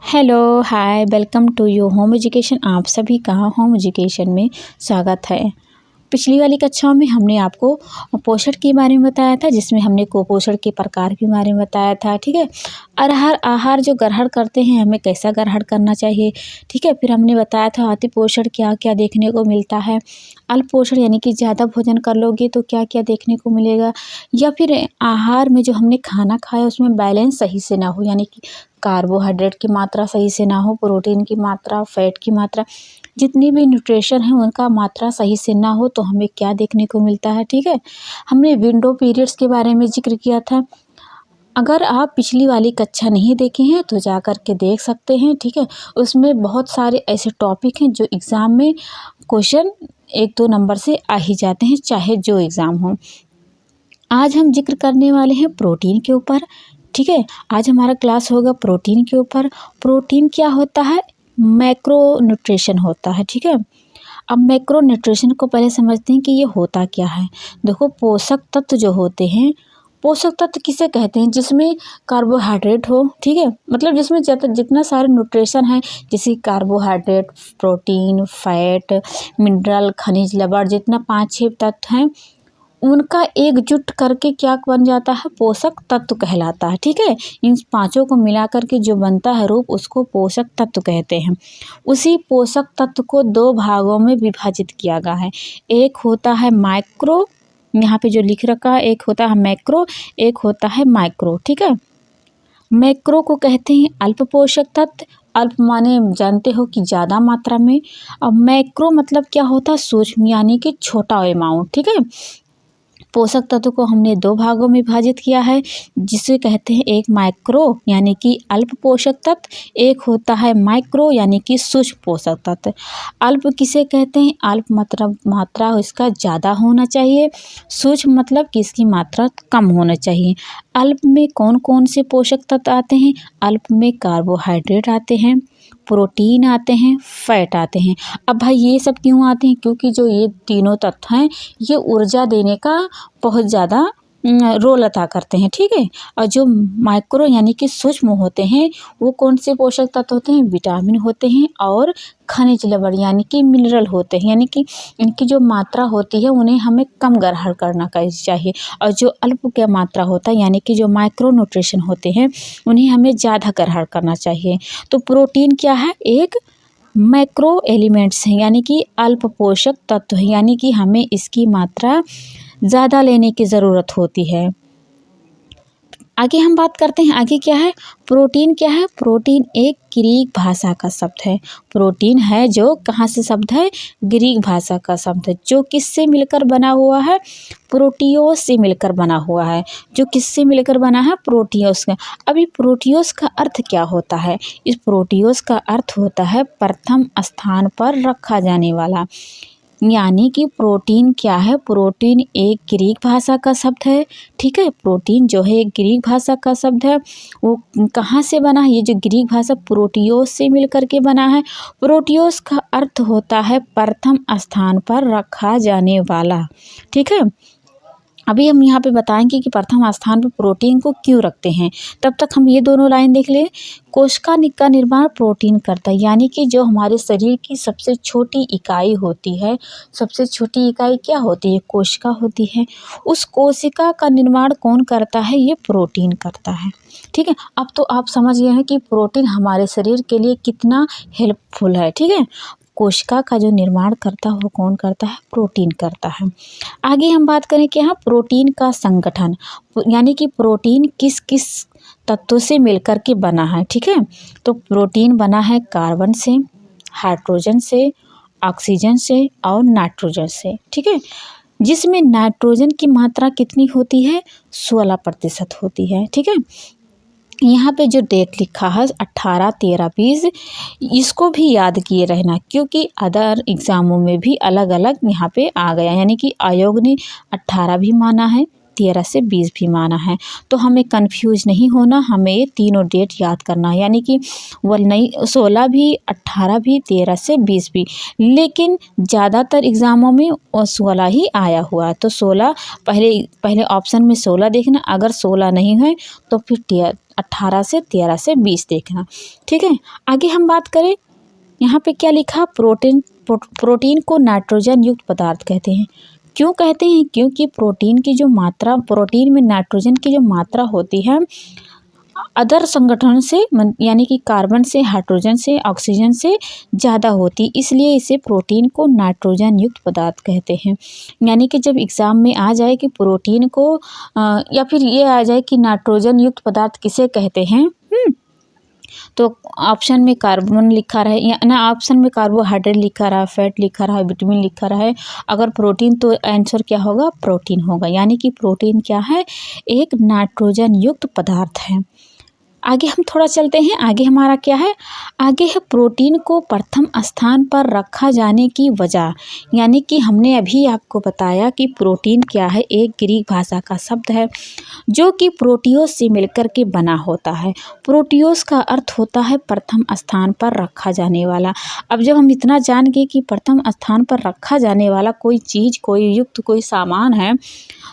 Hello, hi, welcome to your home education. आप सभी का होम एजुकेशन में स्वागत है। पिछली वाली कक्षाओं में हमने आपको पोषण के बारे में बताया था, जिसमें हमने कुपोषण के प्रकार के बारे में बताया था। ठीक है, आहार आहार जो ग्रहण करते हैं हमें कैसा ग्रहण करना चाहिए। ठीक है, फिर हमने बताया था अति पोषण क्या क्या देखने को मिलता है। अल्प पोषण यानी कि ज़्यादा भोजन कर लोगे तो क्या क्या देखने को मिलेगा, या फिर आहार में जो हमने खाना खाया उसमें बैलेंस सही से ना हो, यानी कि कार्बोहाइड्रेट की मात्रा सही से ना हो, प्रोटीन की मात्रा, फैट की मात्रा, जितनी भी न्यूट्रिशन है उनका मात्रा सही से ना हो तो हमें क्या देखने को मिलता है। ठीक है, हमने विंडो पीरियड्स के बारे में जिक्र किया था। अगर आप पिछली वाली कक्षा नहीं देखे हैं तो जा कर के देख सकते हैं। ठीक है, उसमें बहुत सारे ऐसे टॉपिक हैं जो एग्ज़ाम में क्वेश्चन 1-2 नंबर से आ ही जाते हैं, चाहे जो एग्ज़ाम हो। आज हम जिक्र करने वाले हैं प्रोटीन के ऊपर। ठीक है, आज हमारा क्लास होगा प्रोटीन के ऊपर। प्रोटीन क्या होता है? मैक्रो न्यूट्रिशन होता है। ठीक है, अब मैक्रो न्यूट्रिशन को पहले समझते हैं कि ये होता क्या है। देखो, पोषक तत्व जो होते हैं, पोषक तत्व किसे कहते हैं? जिसमें कार्बोहाइड्रेट हो। ठीक है, मतलब जिसमें जितना सारे न्यूट्रिशन है, जैसे कार्बोहाइड्रेट, प्रोटीन, फैट, मिनरल, खनिज लवण, जितना 5-6 तत्व हैं उनका एकजुट करके क्या बन जाता है? पोषक तत्व कहलाता है। ठीक है, इन पांचों को मिला करके जो बनता है रूप, उसको पोषक तत्व कहते हैं। उसी पोषक तत्व को 2 भागों में विभाजित किया गया है। एक होता है माइक्रो, यहाँ पे जो लिख रखा है, एक होता है मैक्रो, एक होता है माइक्रो। ठीक है, मैक्रो को कहते हैं अल्प पोषक तत्व। अल्प माने जानते हो कि ज़्यादा मात्रा में। अब मैक्रो मतलब क्या होता है? सूक्ष्म यानी कि छोटा अमाउंट। ठीक है, पोषक तत्व को हमने 2 भागों में विभाजित किया है, जिसे कहते हैं एक माइक्रो यानी कि अल्प पोषक तत्व, एक होता है माइक्रो यानी कि सूक्ष्म पोषक तत्व। अल्प किसे कहते हैं? अल्प मतलब मात्रा इसका ज़्यादा होना चाहिए, सूक्ष्म मतलब कि इसकी मात्रा कम होना चाहिए। अल्प में कौन कौन से पोषक तत्व आते हैं? अल्प में कार्बोहाइड्रेट आते हैं, प्रोटीन आते हैं, फैट आते हैं। अब भाई ये सब क्यों आते हैं? क्योंकि जो ये तीनों तत्व हैं ये ऊर्जा देने का बहुत ज़्यादा रोल अदा करते हैं। ठीक है, और जो माइक्रो यानी कि सूक्ष्म होते हैं वो कौन से पोषक तत्व होते हैं? विटामिन होते हैं और खनिज लवण यानी कि मिनरल होते हैं, यानी कि इनकी जो मात्रा होती है उन्हें हमें कम ग्रहण करना चाहिए। और जो अल्प क्या मात्रा होता है यानी कि जो माइक्रो न्यूट्रिशन होते हैं उन्हें हमें ज़्यादा ग्रहण करना चाहिए। तो प्रोटीन क्या है? एक मैक्रो एलिमेंट्स हैं, यानी कि अल्प पोषक तत्व है, यानी कि हमें इसकी मात्रा ज़्यादा लेने की ज़रूरत होती है। आगे हम बात करते हैं, आगे क्या है? प्रोटीन क्या है? प्रोटीन एक ग्रीक भाषा का शब्द है। प्रोटीन है जो कहाँ से शब्द है? ग्रीक भाषा का शब्द है, जो किससे मिलकर बना हुआ है? प्रोटियोस से मिलकर बना हुआ है। जो किससे मिलकर बना है? प्रोटियोस का। अभी प्रोटियोस का अर्थ क्या होता है? इस प्रोटियोस का अर्थ होता है प्रथम स्थान पर रखा जाने वाला। यानी कि प्रोटीन क्या है? प्रोटीन एक ग्रीक भाषा का शब्द है। ठीक है, प्रोटीन जो है एक ग्रीक भाषा का शब्द है। वो कहाँ से बना है? ये जो ग्रीक भाषा प्रोटियोस से मिलकर के बना है। प्रोटियोस का अर्थ होता है प्रथम स्थान पर रखा जाने वाला। ठीक है, अभी हम यहाँ पे बताएंगे कि प्रथम स्थान पर प्रोटीन को क्यों रखते हैं। तब तक हम ये दोनों लाइन देख ले। कोशिका का निर्माण प्रोटीन करता है, यानी कि जो हमारे शरीर की सबसे छोटी इकाई होती है, सबसे छोटी इकाई क्या होती है? कोशिका होती है। उस कोशिका का निर्माण कौन करता है? ये प्रोटीन करता है। ठीक है, अब तो आप समझ गए हैं कि प्रोटीन हमारे शरीर के लिए कितना हेल्पफुल है। ठीक है, कोशिका का जो निर्माण करता है वो कौन करता है? प्रोटीन करता है। आगे हम बात करें कि हाँ, प्रोटीन का संगठन, यानी कि प्रोटीन किस किस तत्वों से मिलकर के बना है। ठीक है, तो प्रोटीन बना है कार्बन से, हाइड्रोजन से, ऑक्सीजन से और नाइट्रोजन से। ठीक है, जिसमें नाइट्रोजन की मात्रा कितनी होती है? 16% होती है। ठीक है, यहाँ पे जो डेट लिखा है 18, 13, 20, इसको भी याद किए रहना, क्योंकि अदर एग्ज़ामों में भी अलग अलग यहाँ पे आ गया। यानी कि आयोग ने 18 भी माना है, 13 से 20 भी माना है। तो हमें कंफ्यूज नहीं होना, हमें ये तीनों डेट याद करना है, यानी कि वो नहीं 16 भी, 18 भी, 13 से 20 भी। लेकिन ज़्यादातर एग्ज़ामों में वो 16 ही आया हुआ है। तो 16 पहले ऑप्शन में 16 देखना, अगर 16 नहीं है तो फिर 18 से 13 से 20 देखना। ठीक है, आगे हम बात करें, यहाँ पे क्या लिखा, प्रोटीन को नाइट्रोजन युक्त पदार्थ कहते हैं। क्यों कहते हैं? क्योंकि प्रोटीन में नाइट्रोजन की जो मात्रा होती है अदर संगठन से यानी कि कार्बन से, हाइड्रोजन से, ऑक्सीजन से ज़्यादा होती, इसलिए इसे प्रोटीन को नाइट्रोजन युक्त पदार्थ कहते हैं। यानी कि जब एग्ज़ाम में आ जाए कि प्रोटीन को या फिर ये आ जाए कि नाइट्रोजन युक्त पदार्थ किसे कहते हैं, तो ऑप्शन में कार्बन लिखा रहे या ना, ऑप्शन में कार्बोहाइड्रेट लिखा रहा है, फैट लिखा रहा है, विटामिन लिखा रहा है, अगर प्रोटीन तो आंसर क्या होगा, प्रोटीन होगा। यानी कि प्रोटीन क्या है, एक नाइट्रोजन युक्त पदार्थ है। आगे हम थोड़ा चलते हैं, आगे हमारा क्या है, आगे है प्रोटीन को प्रथम स्थान पर रखा जाने की वजह। यानी कि हमने अभी आपको बताया कि प्रोटीन क्या है, एक ग्रीक भाषा का शब्द है जो कि प्रोटियोस से मिलकर के बना होता है। प्रोटियोस का अर्थ होता है प्रथम स्थान पर रखा जाने वाला। अब जब हम इतना जान गए कि प्रथम स्थान पर रखा जाने वाला कोई चीज़, कोई युक्त, कोई सामान है,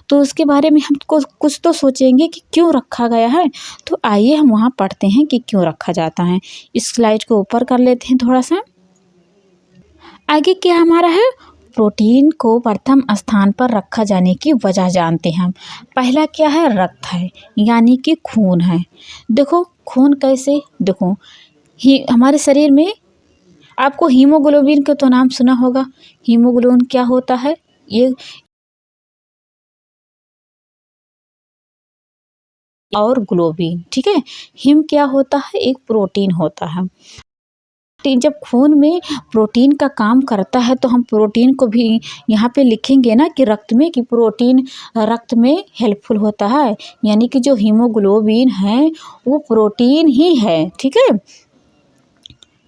तो उसके बारे में हम कुछ तो सोचेंगे कि क्यों रखा गया है। तो आइए हम वहाँ पढ़ते हैं कि क्यों रखा जाता है। इस स्लाइड को ऊपर कर लेते हैं थोड़ा सा। आगे क्या हमारा है, प्रोटीन को प्रथम स्थान पर रखा जाने की वजह जानते हैं हम। पहला क्या है, रक्त है, यानी कि खून है। देखो खून कैसे, देखो हमारे शरीर में आपको हीमोग्लोबिन का तो नाम सुना होगा। हीमोग्लोबिन क्या होता है, ये और ग्लोबिन, ठीक है। हिम क्या होता है, एक प्रोटीन होता है। जब खून में प्रोटीन का काम करता है तो हम प्रोटीन को भी यहाँ पे लिखेंगे ना कि रक्त में, कि प्रोटीन रक्त में हेल्पफुल होता है। यानी कि जो हीमोग्लोबिन है वो प्रोटीन ही है, ठीक है।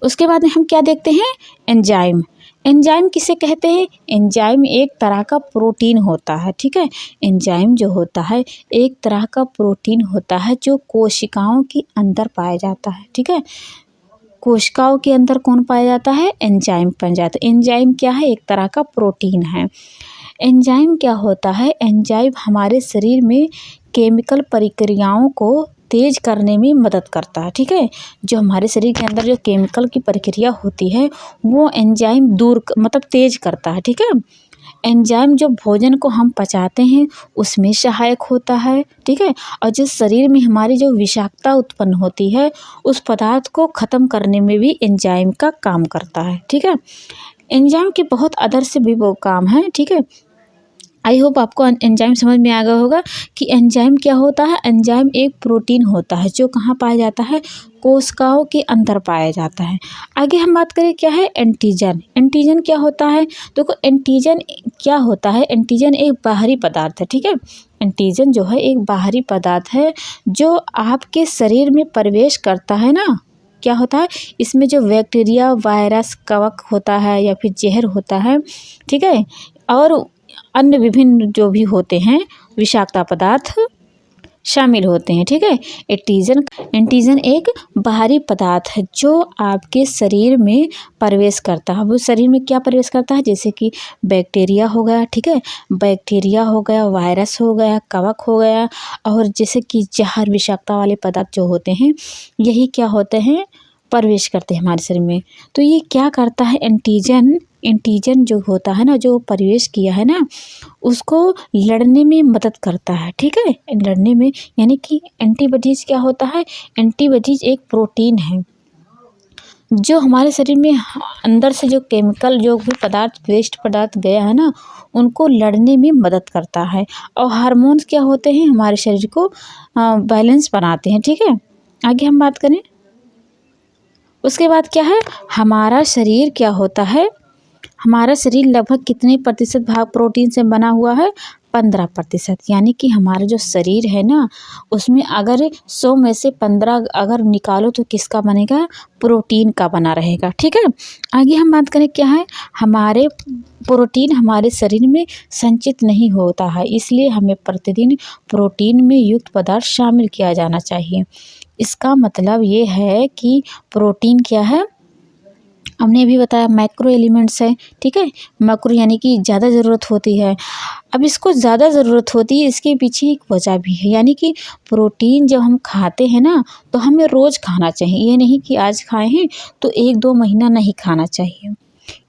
उसके बाद में हम क्या देखते हैं, एंजाइम। एंजाइम किसे कहते हैं, एंजाइम एक तरह का प्रोटीन होता है, ठीक है। एंजाइम जो होता है एक तरह का प्रोटीन होता है जो कोशिकाओं के अंदर पाया जाता है, ठीक है। कोशिकाओं के अंदर कौन पाया जाता है, एंजाइम पाया जाता है। एंजाइम क्या है, एक तरह का प्रोटीन है। एंजाइम क्या होता है, एंजाइम हमारे शरीर में केमिकल प्रक्रियाओं को तेज करने में मदद करता है, ठीक है। जो हमारे शरीर के अंदर जो केमिकल की प्रक्रिया होती है वो एंजाइम मतलब तेज करता है, ठीक है। एंजाइम जो भोजन को हम पचाते हैं उसमें सहायक होता है, ठीक है। और जो शरीर में हमारी जो विषाक्तता उत्पन्न होती है उस पदार्थ को ख़त्म करने में भी एंजाइम का काम करता है, ठीक है। एंजाइम के बहुत अदर से भी वो काम है, ठीक है। आई होप आपको एंजाइम समझ में आ गया होगा कि एंजाइम क्या होता है। एंजाइम एक प्रोटीन होता है जो कहाँ पाया जाता है, कोशिकाओं के अंदर पाया जाता है। आगे हम बात करें क्या है, एंटीजन। एंटीजन क्या होता है, देखो एंटीजन क्या होता है, एंटीजन एक बाहरी पदार्थ है, ठीक है। एंटीजन जो है एक बाहरी पदार्थ है जो आपके शरीर में प्रवेश करता है ना, क्या होता है, इसमें जो बैक्टीरिया, वायरस, कवक होता है या फिर जहर होता है, ठीक है, और अन्य विभिन्न जो भी होते हैं विषाक्त पदार्थ शामिल होते हैं, ठीक है। एंटीजन एक बाहरी पदार्थ है जो आपके शरीर में प्रवेश करता है। वो शरीर में क्या प्रवेश करता है, जैसे कि बैक्टीरिया हो गया, ठीक है, बैक्टीरिया हो गया, वायरस हो गया, कवक हो गया, और जैसे कि जहर, विषाक्तता वाले पदार्थ जो होते हैं यही क्या होते हैं, प्रवेश करते हैं हमारे शरीर में। तो ये क्या करता है, एंटीजन जो होता है ना, जो प्रवेश किया है ना, उसको लड़ने में मदद करता है, ठीक है, लड़ने में। यानी कि एंटीबॉडीज क्या होता है, एंटीबॉडीज एक प्रोटीन है जो हमारे शरीर में अंदर से जो केमिकल, जो भी पदार्थ, वेस्ट पदार्थ गया है ना, उनको लड़ने में मदद करता है। और हार्मोन्स क्या होते हैं, हमारे शरीर को बैलेंस बनाते हैं, ठीक है। आगे हम बात करें, उसके बाद क्या है, हमारा शरीर क्या होता है, हमारा शरीर लगभग कितने प्रतिशत भाग प्रोटीन से बना हुआ है, 15%, यानी कि हमारा जो शरीर है ना उसमें अगर 100 में से 15 अगर निकालो तो किसका बनेगा, प्रोटीन का बना रहेगा। ठीक है, आगे हम बात करें क्या है, हमारे प्रोटीन हमारे शरीर में संचित नहीं होता है, इसलिए हमें प्रतिदिन प्रोटीन में युक्त पदार्थ शामिल किया जाना चाहिए। इसका मतलब ये है कि प्रोटीन क्या है, हमने अभी बताया मैक्रो एलिमेंट्स है। ठीक है, मैक्रो यानी कि ज़्यादा ज़रूरत होती है। अब इसको ज़्यादा ज़रूरत होती है, इसके पीछे एक वजह भी है, यानी कि प्रोटीन जब हम खाते हैं ना तो हमें रोज़ खाना चाहिए। ये नहीं कि आज खाए हैं तो 1-2 महीना नहीं खाना चाहिए।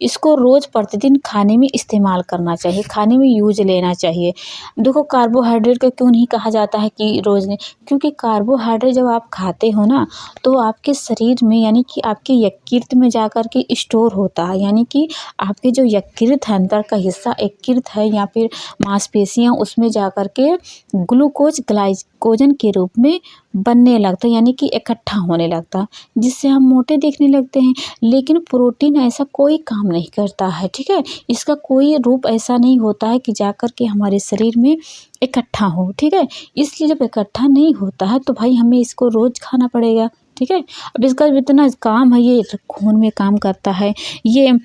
इसको रोज़ प्रतिदिन खाने में इस्तेमाल करना चाहिए, खाने में यूज लेना चाहिए। देखो कार्बोहाइड्रेट को क्यों नहीं कहा जाता है कि रोज़ नहीं, क्योंकि कार्बोहाइड्रेट जब आप खाते हो ना तो आपके शरीर में यानी कि आपके यकृत में जाकर के स्टोर होता है, यानी कि आपके जो यकृत है अंदर का हिस्सा यकृत है या फिर मांसपेशियाँ उसमें जाकर के ग्लूकोज ग्लाइकोजन के रूप में बनने लगता है, यानी कि इकट्ठा होने लगता है, जिससे हम मोटे दिखने लगते हैं। लेकिन प्रोटीन ऐसा कोई काम नहीं करता है। ठीक है, इसका कोई रूप ऐसा नहीं होता है कि जाकर के हमारे शरीर में इकट्ठा हो। ठीक है, इसलिए जब इकट्ठा नहीं होता है तो भाई हमें इसको रोज़ खाना पड़ेगा। ठीक है, अब इसका इतना काम है, ये खून में काम करता है, ये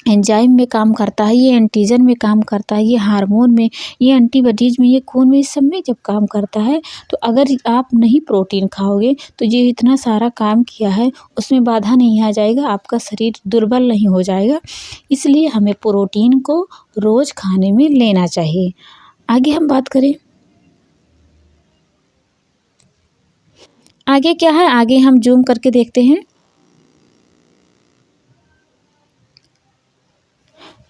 एंजाइम में काम करता है, ये एंटीजन में काम करता है, ये हार्मोन में, ये एंटीबॉडीज में, ये खून में, इस सब में जब काम करता है तो अगर आप नहीं प्रोटीन खाओगे तो ये इतना सारा काम किया है उसमें बाधा नहीं आ जाएगा, आपका शरीर दुर्बल नहीं हो जाएगा। इसलिए हमें प्रोटीन को रोज़ खाने में लेना चाहिए। आगे हम बात करें, आगे क्या है, आगे हम जूम करके देखते हैं।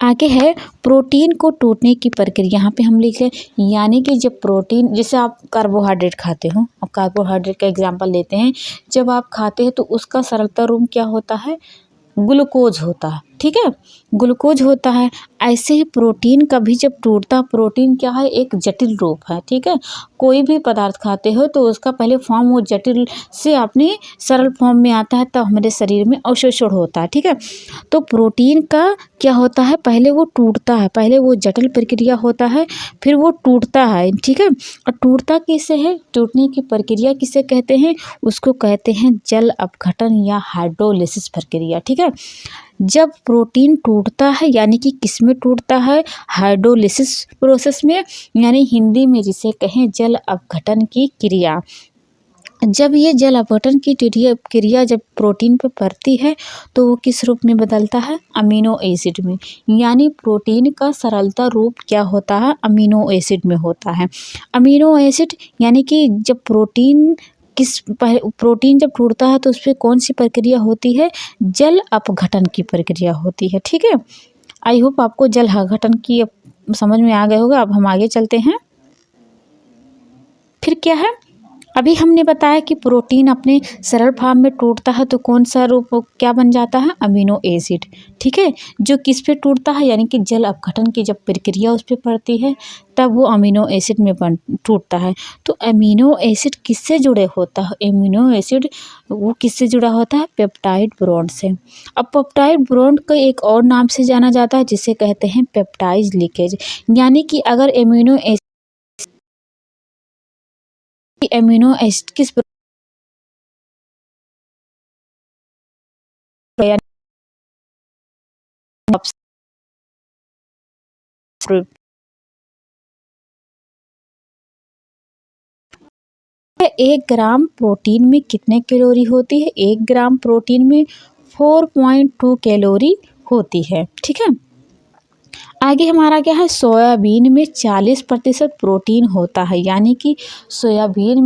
आगे है प्रोटीन को टूटने की प्रक्रिया। यहाँ पे हम लिख लें, यानी कि जब प्रोटीन, जैसे आप कार्बोहाइड्रेट खाते हो, अब कार्बोहाइड्रेट का एग्जांपल लेते हैं, जब आप खाते हैं तो उसका सरलता रूप क्या होता है, ग्लूकोज होता है। ठीक है, ग्लूकोज होता है। ऐसे ही प्रोटीन का भी जब टूटता, प्रोटीन क्या है, एक जटिल रूप है। ठीक है, कोई भी पदार्थ खाते हो तो उसका पहले फॉर्म वो जटिल से अपने सरल फॉर्म में आता है, तब हमारे शरीर में अवशोषण होता है। ठीक है, तो प्रोटीन का क्या होता है, पहले वो टूटता है, पहले वो जटिल प्रक्रिया होता है, फिर वो टूटता है। ठीक है, और टूटता किससे है, टूटने की प्रक्रिया किसे कहते हैं, उसको कहते हैं जल अपघटन या हाइड्रोलिसिस प्रक्रिया। ठीक है, जब प्रोटीन टूटता है, यानी कि किस में टूटता है, हाइड्रोलिसिस प्रोसेस में, यानी हिंदी में जिसे कहें जल अपघटन की क्रिया। जब ये जल अपघटन की क्रिया जब प्रोटीन पर पड़ती है तो वो किस रूप में बदलता है, अमीनो एसिड में। यानी प्रोटीन का सरलता रूप क्या होता है, अमीनो एसिड में होता है। अमीनो एसिड यानी कि जब प्रोटीन जब टूटता है तो उस पर कौन सी प्रक्रिया होती है, जल अपघटन की प्रक्रिया होती है। ठीक है, आई होप आपको जल अपघटन की अब समझ में आ गया होगा। अब हम आगे चलते हैं। फिर क्या है, अभी हमने बताया कि प्रोटीन अपने सरल फॉर्म में टूटता है तो कौन सा रूप क्या बन जाता है, अमीनो एसिड। ठीक है, जो किस पे टूटता है, यानी कि जल अपघटन की जब प्रक्रिया उस पर पड़ती है तब वो अमीनो एसिड में टूटता है। तो अमीनो एसिड किससे जुड़े होता है, अमीनो एसिड वो किससे जुड़ा होता है, पेप्टाइड बॉन्ड से। अब पेप्टाइड बॉन्ड को एक और नाम से जाना जाता है जिसे कहते हैं पेप्टाइड लीकेज। यानी कि अगर अमीनो एसिड किस एक ग्राम प्रोटीन में कितने कैलोरी होती है, 1 ग्राम प्रोटीन में 4.2 कैलोरी होती है। ठीक है, आगे हमारा क्या है, सोयाबीन में 40% प्रोटीन होता है, यानी कि सोयाबीन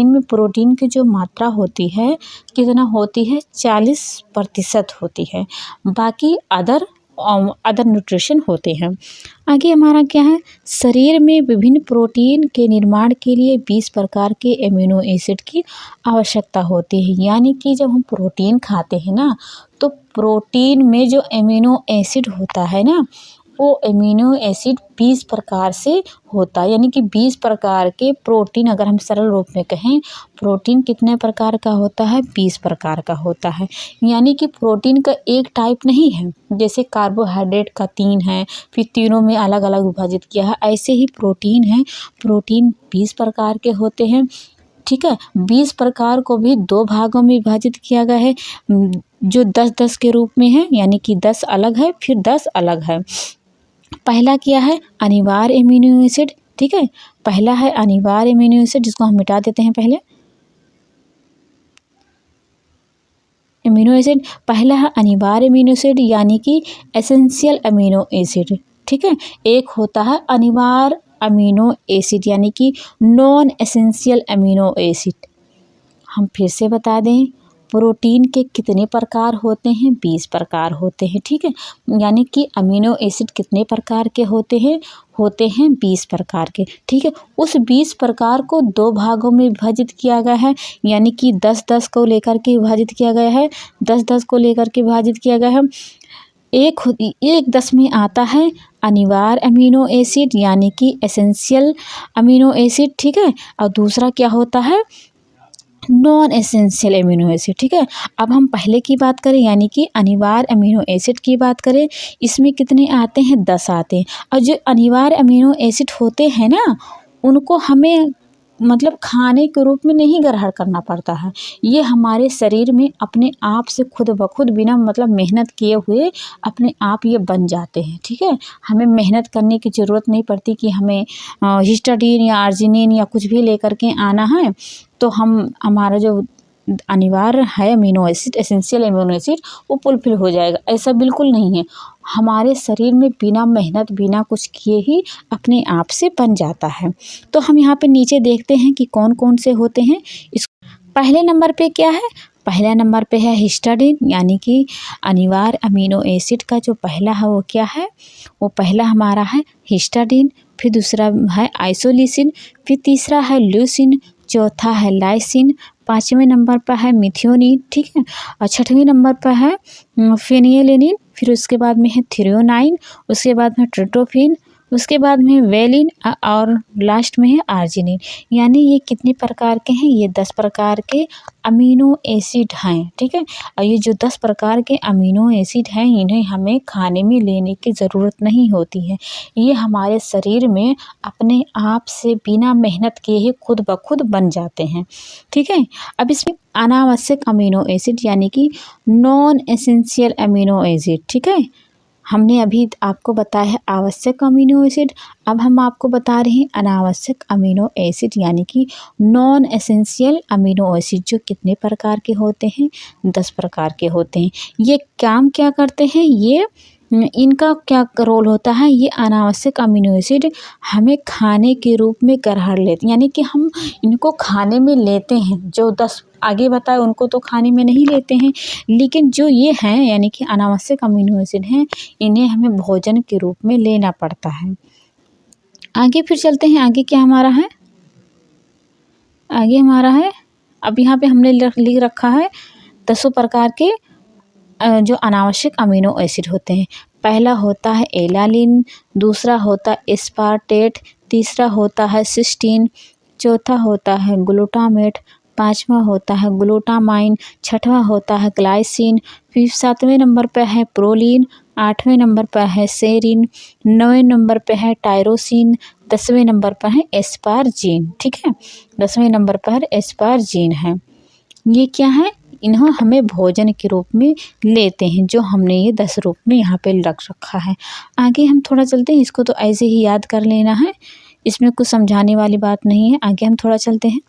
में प्रोटीन की जो मात्रा होती है कितना होती है, 40% होती है। बाकी अदर न्यूट्रिशन होते हैं। आगे हमारा क्या है, शरीर में विभिन्न प्रोटीन के निर्माण के लिए 20 प्रकार के एमिनो एसिड की आवश्यकता होती है। यानी कि जब हम प्रोटीन खाते हैं ना तो प्रोटीन में जो एमिनो एसिड होता है ना वो अमीनो एसिड 20 प्रकार से होता है, यानी कि 20 प्रकार के प्रोटीन, अगर हम सरल रूप में कहें प्रोटीन कितने प्रकार का होता है, 20 प्रकार का होता है। यानी कि प्रोटीन का एक टाइप नहीं है, जैसे कार्बोहाइड्रेट का 3 है, फिर तीनों में अलग अलग विभाजित किया है, ऐसे ही प्रोटीन है, प्रोटीन 20 प्रकार के होते हैं। ठीक है, 20 प्रकार को भी 2 भागों में विभाजित किया गया है, जो 10-10 के रूप में है, यानी कि 10 अलग है फिर 10 अलग है। पहला क्या है, अनिवार्य एमिनो एसिड। ठीक है, पहला है अनिवार्य एमिनो एसिड, जिसको हम मिटा देते हैं पहले। एमिनो एसिड पहला है अनिवार्य एमिनो एसिड, यानी कि एसेंशियल अमीनो एसिड। ठीक है, एक होता है अनिवार्य अमीनो एसिड, यानी कि नॉन एसेंशियल अमीनो एसिड। हम फिर से बता दें, प्रोटीन के कितने प्रकार होते हैं, 20 प्रकार होते हैं। ठीक है, यानी कि अमीनो एसिड कितने प्रकार के होते हैं 20 प्रकार के। ठीक है, उस 20 प्रकार को 2 भागों में विभाजित किया गया है, यानी कि 10-10 को लेकर के विभाजित किया गया है, 10-10 को लेकर के विभाजित किया गया है। एक 10 में आता है अनिवार्य अमीनो एसिड, यानी कि एसेंशियल अमीनो एसिड। ठीक है, और दूसरा क्या होता है, नॉन एसेंशियल अमीनो एसिड। ठीक है, अब हम पहले की बात करें, यानी कि अनिवार्य अमीनो एसिड की बात करें, इसमें कितने आते हैं, 10 आते हैं। और जो अनिवार्य अमीनो एसिड होते हैं ना, उनको हमें मतलब खाने के रूप में नहीं ग्रहण करना पड़ता है, ये हमारे शरीर में अपने आप से खुद ब खुद बिना मतलब मेहनत किए हुए अपने आप ये बन जाते हैं। ठीक है, हमें मेहनत करने की ज़रूरत नहीं पड़ती कि हमें हिस्टाडीन या आर्जिनिन या कुछ भी लेकर के आना है, तो हमारा जो अनिवार्य है amino acid, essential amino acid, वो फुलफिल हो जाएगा। ऐसा बिल्कुल नहीं है, हमारे शरीर में बिना मेहनत बिना कुछ किए ही अपने आप से बन जाता है। तो हम यहाँ पे नीचे देखते हैं कि कौन कौन से होते हैं। इस पहले नंबर पे क्या है, पहला नंबर पे है हिस्टाडीन, यानी कि अनिवार्य अमीनो एसिड का जो पहला है वो क्या है, वो पहला हमारा है हिस्टाडीन, फिर दूसरा है आइसोलिसिन, फिर तीसरा है ल्यूसिन, चौथा है लाइसिन, 5वें नंबर पर है मिथियोनिन। ठीक है, और 6वें नंबर पर है फेनिलैलानाइन, फिर उसके बाद में है थ्रेओनाइन, उसके बाद में ट्रिप्टोफैन, उसके बाद में वेलिन, और लास्ट में है आर्जिनिन। यानी ये कितने प्रकार के हैं, ये 10 प्रकार के अमीनो एसिड हैं। ठीक है, और ये जो 10 प्रकार के अमीनो एसिड हैं, इन्हें हमें खाने में लेने की ज़रूरत नहीं होती है, ये हमारे शरीर में अपने आप से बिना मेहनत किए ही खुद ब खुद बन जाते हैं। ठीक है, अब इसमें अनावश्यक अमीनो एसिड, यानी कि नॉन एसेंशियल अमीनो एसिड। ठीक है, हमने अभी आपको बताया है आवश्यक अमीनो एसिड, अब हम आपको बता रहे हैं अनावश्यक अमीनो एसिड, यानी कि नॉन एसेंशियल अमीनो एसिड, जो कितने प्रकार के होते हैं, 10 प्रकार के होते हैं। ये काम क्या करते हैं, ये इनका क्या रोल होता है, ये अनावश्यक अमीनो एसिड हमें खाने के रूप में ग्रहण लेते हैं, यानी कि हम इनको खाने में लेते हैं। जो 10 आगे बताए उनको तो खाने में नहीं लेते हैं, लेकिन जो ये हैं यानी कि अनावश्यक अमीनो एसिड हैं, इन्हें हमें भोजन के रूप में लेना पड़ता है। आगे फिर चलते हैं, आगे क्या हमारा है, आगे हमारा है, अब यहाँ पे हमने लिख रखा है 10 प्रकार के जो अनावश्यक अमीनो एसिड होते हैं। पहला होता है एलानिन, दूसरा होता है एस्पार्टेट, तीसरा होता है सिस्टीन, चौथा होता है ग्लूटामेट, 5वां होता है ग्लूटामाइन, 6वां होता है ग्लाइसिन, फिर 7वें नंबर पर है प्रोलीन, 8वें नंबर पर है सेरिन, 9वें नंबर पर है टायरोसिन, 10वें नंबर पर है एस्पारजीन। ठीक है, 10वें नंबर पर एस्पारजीन है। ये क्या है, इन्हें हमें भोजन के रूप में लेते हैं, जो हमने ये 10 रूप में यहाँ पे रख रखा है। आगे हम थोड़ा चलते हैं, इसको तो ऐसे ही याद कर लेना है, इसमें कुछ समझाने वाली बात नहीं है। आगे हम थोड़ा चलते हैं,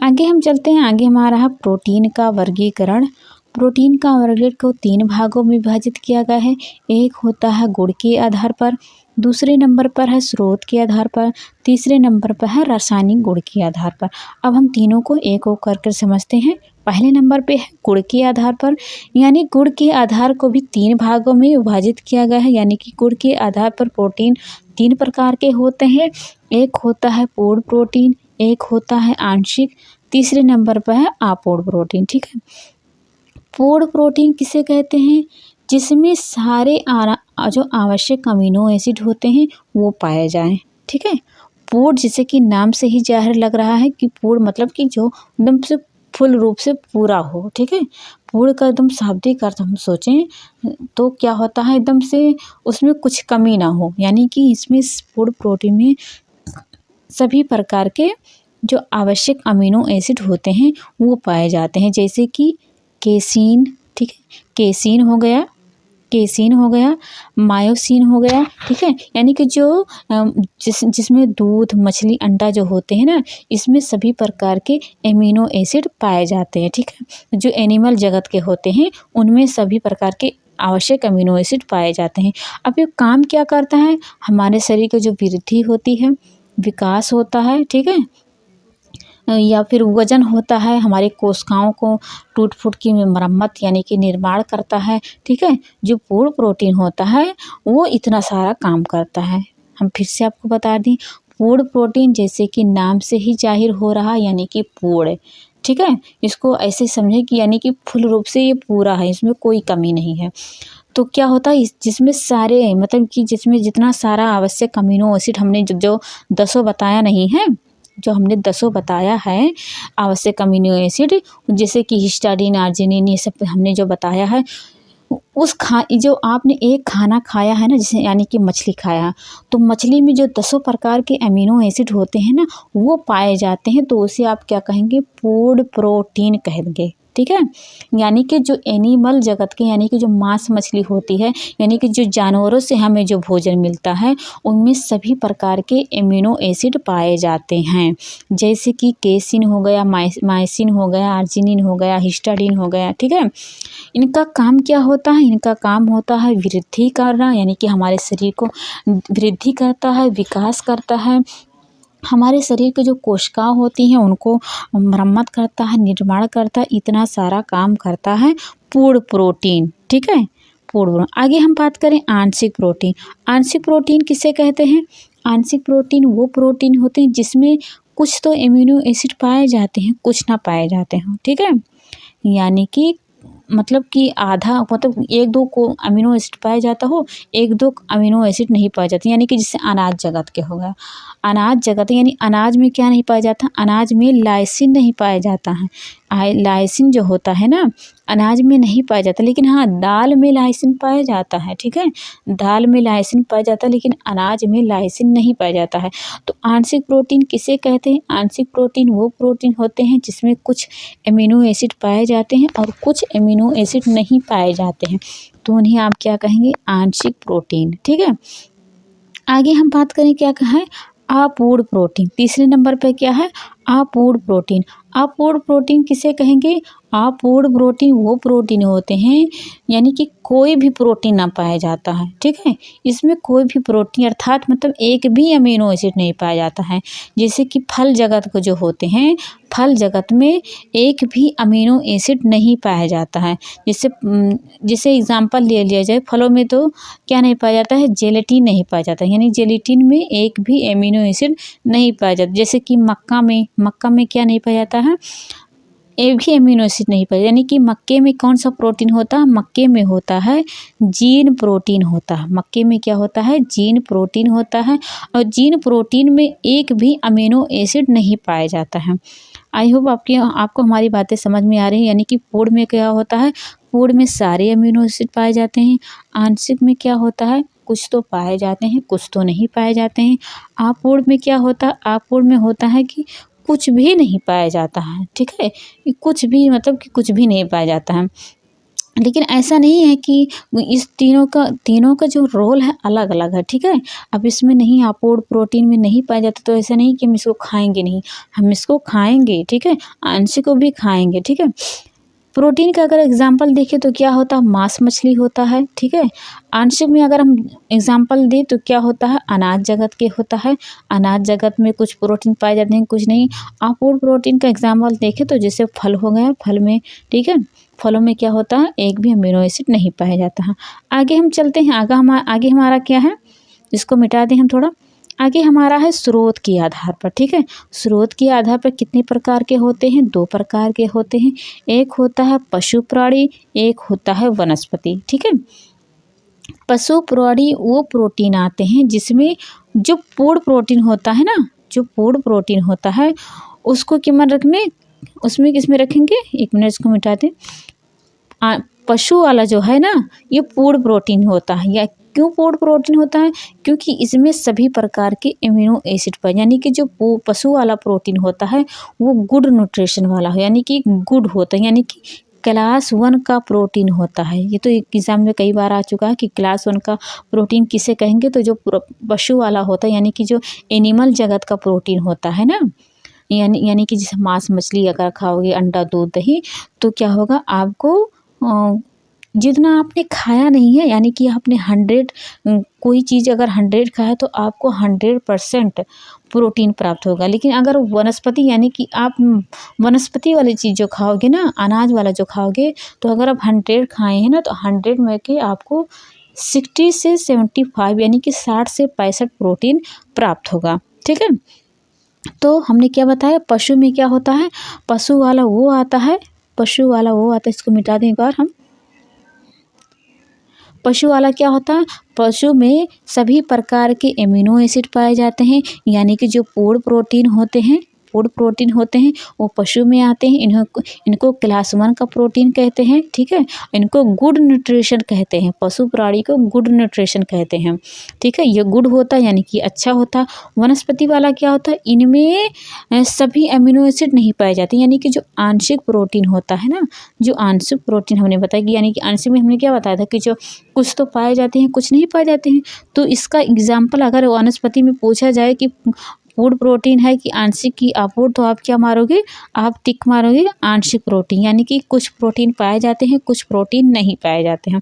आगे हम चलते हैं, आगे हमारा है प्रोटीन का वर्गीकरण। प्रोटीन का वर्गीकरण को 3 भागों में विभाजित किया गया है। एक होता है गुण के आधार पर, दूसरे नंबर पर है स्रोत के आधार पर, तीसरे नंबर पर है रासायनिक गुण के आधार पर। अब हम तीनों को एक एक करके समझते हैं। पहले नंबर पे है गुण के आधार पर, यानी गुण के आधार को भी 3 भागों में विभाजित किया गया है, यानी कि गुण के आधार पर प्रोटीन 3 प्रकार के होते हैं। एक होता है पूर्ण प्रोटीन, एक होता है आंशिक, तीसरे नंबर पर है अपूर्ण प्रोटीन। ठीक है, पूर्ण प्रोटीन किसे कहते हैं, जिसमें सारे जो आवश्यक अमीनो एसिड होते हैं वो पाए जाएं। ठीक है। पूर्ण, जैसे कि नाम से ही ज़ाहिर लग रहा है कि पूर्ण मतलब कि जो एकदम से फुल रूप से पूरा हो। ठीक है। पूर्ण का एकदम शाब्दिक अर्थ हम सोचें तो क्या होता है, एकदम से उसमें कुछ कमी ना हो, यानी कि इसमें पूर्ण प्रोटीन में सभी प्रकार के जो आवश्यक अमीनो एसिड होते हैं वो पाए जाते हैं, जैसे कि केसीन। ठीक है। केसीन हो गया, मायोसिन हो गया। ठीक है। यानी कि जो जिसमें दूध, मछली, अंडा जो होते हैं ना, इसमें सभी प्रकार के एमिनो एसिड पाए जाते हैं। ठीक है। जो एनिमल जगत के होते हैं उनमें सभी प्रकार के आवश्यक अमीनो एसिड पाए जाते हैं। अब ये काम क्या करता है, हमारे शरीर की जो वृद्धि होती है, विकास होता है। ठीक है। या फिर वजन होता है, हमारे कोशिकाओं को टूट फूट की मरम्मत यानी कि निर्माण करता है। ठीक है। जो पूर्ण प्रोटीन होता है वो इतना सारा काम करता है। हम फिर से आपको बता दें, पूर्ण प्रोटीन जैसे कि नाम से ही जाहिर हो रहा है, यानी कि पूर्ण। ठीक है। इसको ऐसे समझे कि यानी कि फुल रूप से ये पूरा है, इसमें कोई कमी नहीं है। तो क्या होता है, जिसमें सारे मतलब कि जिसमें जितना सारा आवश्यक अमीनो एसिड हमने जो 10 बताया नहीं है, जो हमने 10 बताया है आवश्यक अमीनो एसिड, जैसे कि हिस्टाडीन, आर्जिनिन, ये सब हमने जो बताया है, जो आपने एक खाना खाया है ना, जैसे यानी कि मछली खाया, तो मछली में जो 10 प्रकार के अमीनो एसिड होते हैं ना वो पाए जाते हैं, तो उसे आप क्या कहेंगे, पूर्ण प्रोटीन कहेंगे। ठीक है। यानी कि जो एनिमल जगत के, यानी कि जो मांस मछली होती है, यानी कि जो जानवरों से हमें जो भोजन मिलता है उनमें सभी प्रकार के एमिनो एसिड पाए जाते हैं, जैसे कि केसिन हो गया, मायसिन हो गया, आर्जिनिन हो गया, हिस्टाडीन हो गया। ठीक है। इनका काम क्या होता है, इनका काम होता है वृद्धि करना, यानी कि हमारे शरीर को वृद्धि करता है, विकास करता है, हमारे शरीर के जो कोशिकाएं होती हैं उनको मरम्मत करता है, निर्माण करता है, इतना सारा काम करता है पूर्ण प्रोटीन। ठीक है। पूर्ण। आगे हम बात करें आंशिक प्रोटीन। आंशिक प्रोटीन किसे कहते हैं, आंशिक प्रोटीन वो प्रोटीन होते हैं जिसमें कुछ तो एमिनो एसिड पाए जाते हैं, कुछ ना पाए जाते हैं। ठीक है। यानी कि मतलब कि आधा, मतलब 1-2 को अमीनो एसिड पाया जाता हो, 1-2 अमीनो एसिड नहीं पाए जाते, यानी कि जिससे अनाज जगत के हो गया। अनाज जगत यानी अनाज में क्या नहीं पाया जाता, अनाज में लाइसिन नहीं पाया जाता है। लाइसिन जो होता है ना अनाज में नहीं पाया जाता, लेकिन हाँ दाल में लाइसिन पाया जाता है। ठीक है। दाल में लाइसिन पाया जाता है, लेकिन अनाज में लाइसिन नहीं पाया जाता है। तो आंशिक प्रोटीन किसे कहते हैं, आंशिक प्रोटीन वो प्रोटीन होते हैं जिसमें कुछ एमिनो एसिड पाए जाते हैं और कुछ एमिनो एसिड नहीं पाए जाते हैं, तो उन्हें आप क्या कहेंगे, आंशिक प्रोटीन। ठीक है। आगे हम बात करें क्या कहा है, अपूर्ण प्रोटीन। तीसरे नंबर पे क्या है, अपूर्ण प्रोटीन। अपूर्ण प्रोटीन किसे कहेंगे, अपूर्ण प्रोटीन वो प्रोटीन होते हैं यानी कि कोई भी प्रोटीन ना पाया जाता है। ठीक है। इसमें कोई भी प्रोटीन अर्थात मतलब एक भी अमीनो एसिड नहीं पाया जाता है, जैसे कि फल जगत को जो होते हैं, फल जगत में एक भी अमीनो एसिड नहीं पाया जाता है। जैसे एग्जांपल ले लिया जाए, फलों में तो क्या नहीं पाया जाता है, जेलेटिन नहीं पाया जाता है, यानी जेलेटिन में एक भी एमिनो एसिड नहीं पाया जाता। जैसे कि मक्का में क्या नहीं पाया जाता है, एक भी एमिनो एसिड नहीं पाया, यानी कि मक्के में कौन सा प्रोटीन होता है, मक्के में होता है जीन प्रोटीन होता है। मक्के में क्या होता है, जीन प्रोटीन होता है, और जीन प्रोटीन में एक भी अमीनो एसिड नहीं पाया जाता है। आई होप आपको हमारी बातें समझ में आ रही हैं। यानी कि पूर्ण में क्या होता है, पूर्ण में सारे अमीनो एसिड पाए जाते हैं, आंशिक में क्या होता है, कुछ तो पाए जाते हैं, कुछ तो नहीं पाए जाते हैं। अपूर्ण में क्या होता है, अपूर्ण में होता है कि कुछ भी नहीं पाया जाता है। ठीक है। कुछ भी मतलब कि कुछ भी नहीं पाया जाता है, लेकिन ऐसा नहीं है कि इस तीनों का जो रोल है अलग अलग है। ठीक है। अब इसमें नहीं, अपूर्ण प्रोटीन में नहीं पाया जाता, तो ऐसा नहीं कि हम इसको खाएंगे नहीं, हम इसको खाएंगे। ठीक है। आंशिक को भी खाएंगे। ठीक है। प्रोटीन का अगर एग्जाम्पल देखें तो क्या होता है, मांस मछली होता है। ठीक है। आंशिक में अगर हम एग्जाम्पल दें तो क्या होता है, अनाज जगत के होता है, अनाज जगत में कुछ प्रोटीन पाए जाते हैं, कुछ नहीं। अपूर्ण प्रोटीन का एग्जाम्पल देखें तो जैसे फल हो गया, फल में, ठीक है, फलों में क्या होता है, एक भी अमीनो एसिड नहीं पाया जाता है। आगे हम चलते हैं, आगे हमारा क्या है, इसको मिटा दें हम थोड़ा। आगे हमारा है स्रोत के आधार पर। ठीक है। स्रोत के आधार पर कितने प्रकार के होते हैं, 2 प्रकार के होते हैं। एक होता है पशु प्राणी, एक होता है वनस्पति। ठीक है। पशु प्राणी वो प्रोटीन आते हैं जिसमें जो पूर्ण प्रोटीन होता है ना, जो पूर्ण प्रोटीन होता है उसको कीमत रखने, उसमें किस में रखेंगे, एक मिनट इसको मिटा दें। पशु वाला जो है ना ये पूर्ण प्रोटीन होता है। या क्यों पूर्ण प्रोटीन होता है, क्योंकि इसमें सभी प्रकार के एमिनो एसिड पाए, यानी कि जो पशु वाला प्रोटीन होता है वो गुड न्यूट्रिशन वाला हो, यानी कि गुड होता है, यानी कि क्लास 1 का प्रोटीन होता है। ये तो एग्जाम में कई बार आ चुका है कि क्लास 1 का प्रोटीन किसे कहेंगे, तो जो पशु वाला होता है, यानी कि जो एनिमल जगत का प्रोटीन होता है ना, यानी कि जैसे मांस मछली अगर खाओगे, अंडा दूध दही, तो क्या होगा आपको जितना आपने खाया नहीं है, यानी कि आपने 100 कोई चीज़ अगर 100 खाया तो आपको 100% प्रोटीन प्राप्त होगा। लेकिन अगर वनस्पति, यानी कि आप वनस्पति वाली चीज़ जो खाओगे ना, अनाज वाला जो खाओगे, तो अगर आप 100 खाए हैं ना तो 100 में के आपको 60 से 75 यानी कि 60 से 65 प्रोटीन प्राप्त होगा। ठीक है, तो हमने क्या बताया, पशु में क्या होता है, पशु वाला वो आता है, पशु वाला वो आता है, इसको मिटा दें एक बार हम। पशु वाला क्या होता है, पशु में सभी प्रकार के एमिनो एसिड पाए जाते हैं, यानी कि जो पूर्ण प्रोटीन होते हैं, पूर्ण प्रोटीन होते हैं वो पशु में आते हैं। इनको क्लास 1 का प्रोटीन कहते हैं। ठीक है, इनको गुड न्यूट्रिशन कहते हैं, पशु प्राणी को गुड न्यूट्रिशन कहते हैं। ठीक है, ये गुड होता है यानी कि अच्छा होता। वनस्पति वाला क्या होता है, इनमें सभी अमीनो एसिड नहीं पाए जाते, यानी कि जो आंशिक प्रोटीन होता है ना, जो आंशिक प्रोटीन हमने बताया कि यानी कि आंशिक में हमने क्या बताया था कि जो कुछ तो पाए जाते हैं, कुछ नहीं पाए जाते हैं। तो इसका एग्जाम्पल अगर वनस्पति में पूछा जाए कि पूर्ण प्रोटीन है कि आंशिक की आपूर्ति, तो आप क्या मारोगे, आप टिक मारोगे आंशिक प्रोटीन, यानी कि कुछ प्रोटीन पाए जाते हैं, कुछ प्रोटीन नहीं पाए जाते हैं।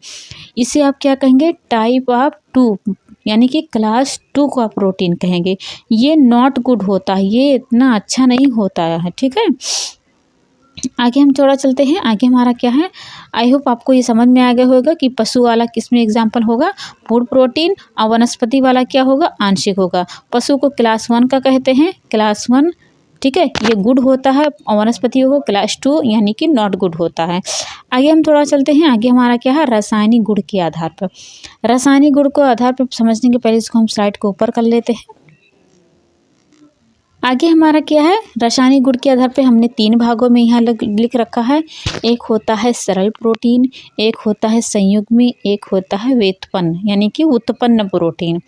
इसे आप क्या कहेंगे, टाइप ऑफ 2, यानी कि क्लास 2 का प्रोटीन कहेंगे। ये नॉट गुड होता है, ये इतना अच्छा नहीं होता है। ठीक है, आगे हम थोड़ा चलते हैं। आगे हमारा क्या है, आई होप आपको ये समझ में आ गया होगा कि पशु वाला किस में एग्जाम्पल होगा, पूर्ण प्रोटीन, और वनस्पति वाला क्या होगा, आंशिक होगा। पशु को क्लास 1 का कहते हैं, क्लास 1। ठीक है, ये गुड होता है, और वनस्पतियों को क्लास 2 यानी कि नॉट गुड होता है। आगे हम थोड़ा चलते हैं। आगे हमारा क्या है, रासायनिक गुण के आधार पर। रासायनिक गुण को आधार पर समझने के पहले इसको हम स्लाइड को ऊपर कर लेते हैं। आगे हमारा क्या है, रासायनिक गुण के आधार पे हमने 3 भागों में यहाँ लिख रखा है। एक होता है सरल प्रोटीन, एक होता है संयुग्मी, एक होता है व्युत्पन्न यानी कि उत्पन्न प्रोटीन।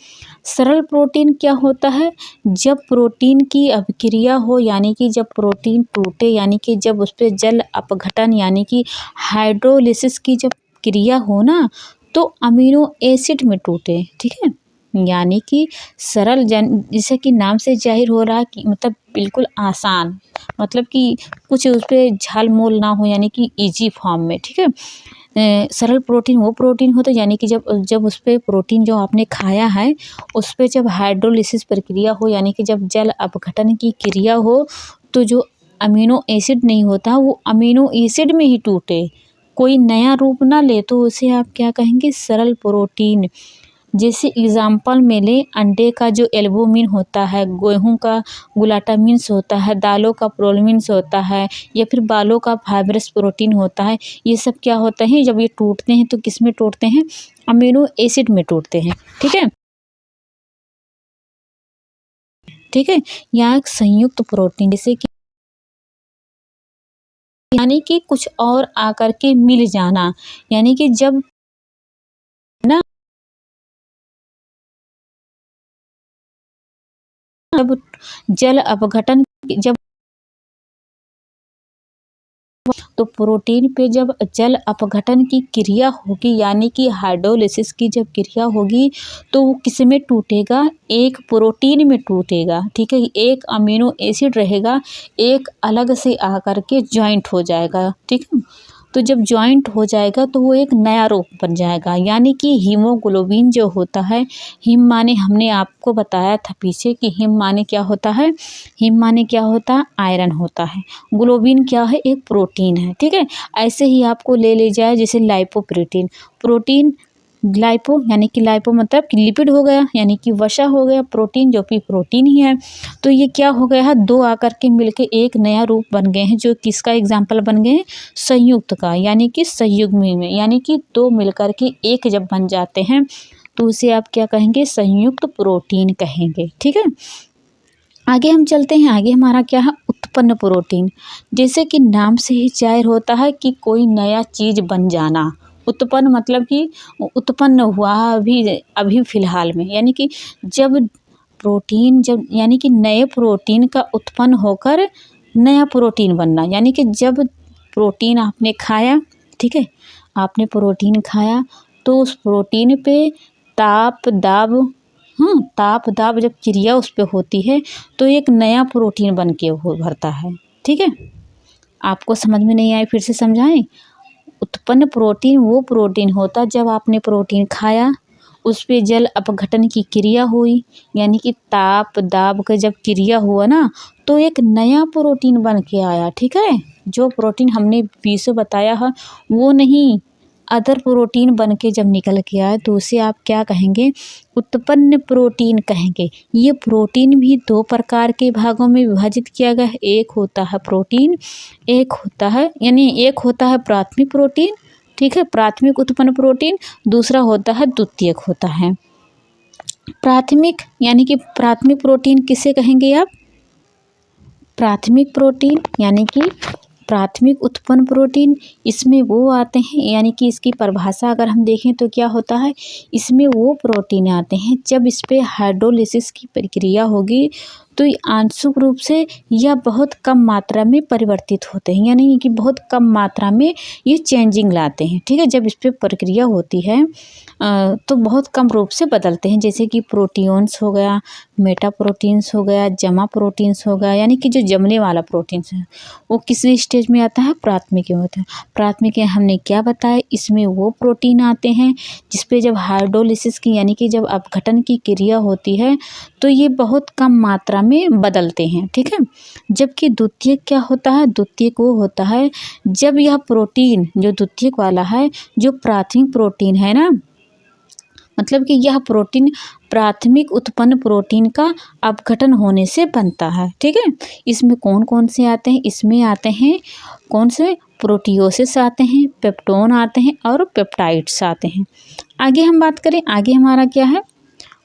सरल प्रोटीन क्या होता है, जब प्रोटीन की अभिक्रिया हो, यानी कि जब प्रोटीन टूटे, यानी कि जब उस पर जल अपघटन यानी कि हाइड्रोलिसिस की जब क्रिया हो ना, तो अमीनो एसिड में टूटे। ठीक है, यानी कि सरल, जैसे कि नाम से जाहिर हो रहा है कि मतलब बिल्कुल आसान, मतलब कि कुछ उस पर झाल मोल ना हो, यानी कि इजी फॉर्म में। ठीक है, सरल प्रोटीन वो प्रोटीन होता है यानी कि जब उस पर प्रोटीन जो आपने खाया है उस पर जब हाइड्रोलिसिस प्रक्रिया हो, यानी कि जब जल अपघटन की क्रिया हो, तो जो अमीनो एसिड नहीं होता वो अमीनो एसिड में ही टूटे, कोई नया रूप ना ले, तो उसे आप क्या कहेंगे, सरल प्रोटीन। जैसे एग्जाम्पल में ले, अंडे का जो एल्बुमिन होता है, गेहूं का ग्लूटामिन्स होता है, दालों का प्रोलिमिन्स होता है, या फिर बालों का फाइब्रस प्रोटीन होता है। ये सब क्या होता है, जब ये टूटते हैं तो किस में टूटते हैं, अमीनो एसिड में टूटते हैं। ठीक है, ठीक है, यहाँ एक संयुक्त प्रोटीन, जैसे कि यानी कि कुछ और आकर के मिल जाना, यानी कि जब ना, जब जल अपघटन, जब तो प्रोटीन पे जब जल अपघटन की क्रिया होगी, यानी कि हाइड्रोलिसिस की जब क्रिया होगी, तो वो किस में टूटेगा, एक प्रोटीन में टूटेगा। ठीक है, एक अमीनो एसिड रहेगा, एक अलग से आकर के जॉइंट हो जाएगा। ठीक है, तो जब जॉइंट हो जाएगा तो वो एक नया रूप बन जाएगा, यानी कि हीमोग्लोबिन जो होता है, हिम माने हमने आपको बताया था पीछे कि हिम माने क्या होता है, हिम माने क्या होता है, आयरन होता है। ग्लोबिन क्या है, एक प्रोटीन है। ठीक है, ऐसे ही आपको ले जाए जैसे लाइपोप्रोटीन, प्रोटीन ग्लाइपो यानी कि लाइपो मतलब कि लिपिड हो गया, यानी कि वसा हो गया, प्रोटीन जो कि प्रोटीन ही है। तो ये क्या हो गया है, दो आकर के मिलके एक नया रूप बन गए हैं, जो किसका एग्जाम्पल बन गए हैं, संयुक्त का, यानी कि संयुग्मी में, यानी कि दो मिलकर के एक जब बन जाते हैं तो उसे आप क्या कहेंगे, संयुक्त प्रोटीन कहेंगे। ठीक है, आगे हम चलते हैं। आगे हमारा क्या है, उत्पन्न प्रोटीन। जैसे कि नाम से ही जाहिर होता है कि कोई नया चीज बन जाना। उत्पन्न मतलब कि उत्पन्न हुआ अभी अभी फिलहाल में, यानी कि जब प्रोटीन जब यानी कि नए प्रोटीन का उत्पन्न होकर नया प्रोटीन बनना, यानी कि जब प्रोटीन आपने खाया, ठीक है, आपने प्रोटीन खाया तो उस प्रोटीन पे ताप दाब जब क्रिया उस पे होती है तो एक नया प्रोटीन बन के उभरता है। ठीक है, आपको समझ में नहीं आए फिर से समझाएं। उत्पन्न प्रोटीन वो प्रोटीन होता जब आपने प्रोटीन खाया, उस पे जल अपघटन की क्रिया हुई, यानी कि ताप दाब का जब क्रिया हुआ ना तो एक नया प्रोटीन बन के आया। ठीक है, जो प्रोटीन हमने पीछे बताया है वो नहीं, अदर प्रोटीन बन के जब निकल के आए तो उसे आप क्या कहेंगे, उत्पन्न प्रोटीन कहेंगे। ये प्रोटीन भी दो प्रकार के भागों में विभाजित किया गया है। एक होता है प्रोटीन, एक होता है प्राथमिक प्रोटीन, ठीक है, प्राथमिक उत्पन्न प्रोटीन, दूसरा होता है द्वितीयक होता है। प्राथमिक यानी कि प्राथमिक प्रोटीन किसे कहेंगे आप, प्राथमिक प्रोटीन यानी कि प्राथमिक उत्पन्न प्रोटीन, इसमें वो आते हैं, यानी कि इसकी परिभाषा अगर हम देखें तो क्या होता है, इसमें वो प्रोटीन आते हैं जब इस पे हाइड्रोलिसिस की प्रक्रिया होगी तो ये आंशिक रूप से या बहुत कम मात्रा में परिवर्तित होते हैं, यानी कि बहुत कम मात्रा में ये चेंजिंग लाते हैं। ठीक है, जब इस पे प्रक्रिया होती है तो बहुत कम रूप से बदलते हैं, जैसे कि प्रोटीन्स हो गया, मेटा प्रोटीन्स हो गया, जमा प्रोटीन्स हो गया, यानी कि जो जमने वाला प्रोटीन्स है वो किस स्टेज में आता है, प्राथमिक में होता है। प्राथमिक हमने क्या बताया, इसमें वो प्रोटीन आते हैं जिसपे जब हाइड्रोलिसिस की यानी कि जब अपघटन की क्रिया होती है तो ये बहुत कम मात्रा में बदलते हैं। ठीक है, जबकि द्वितीयक क्या होता है, द्वितीयक वो होता है जब यह प्रोटीन जो द्वितीयक वाला है, जो प्राथमिक प्रोटीन है ना, मतलब कि यह प्रोटीन प्राथमिक उत्पन्न प्रोटीन का अपघटन होने से बनता है। ठीक है, इसमें कौन कौन से आते हैं, इसमें आते हैं कौन से, प्रोटियोसिस आते हैं, पेप्टोन आते हैं और पेप्टाइड्स आते हैं। आगे हम बात करें, आगे हमारा क्या है,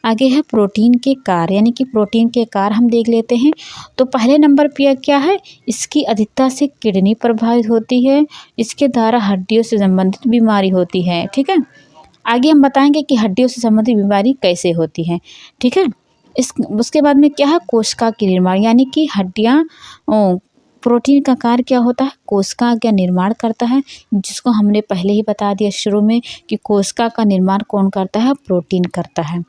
आगे है प्रोटीन के कार्य, यानी कि प्रोटीन के कार्य हम देख लेते हैं। तो पहले नंबर पे क्या है, इसकी अधिकता से किडनी प्रभावित होती है, इसके द्वारा हड्डियों से संबंधित बीमारी होती है। ठीक है, आगे हम बताएंगे कि हड्डियों से संबंधित बीमारी कैसे होती है। ठीक है, उसके बाद में क्या है, कोशिका के निर्माण, यानी कि हड्डियाँ, प्रोटीन का कार्य क्या होता है, कोशिका का निर्माण करता है, जिसको हमने पहले ही बता दिया शुरू में कि कोशिका का निर्माण कौन करता है, प्रोटीन करता है।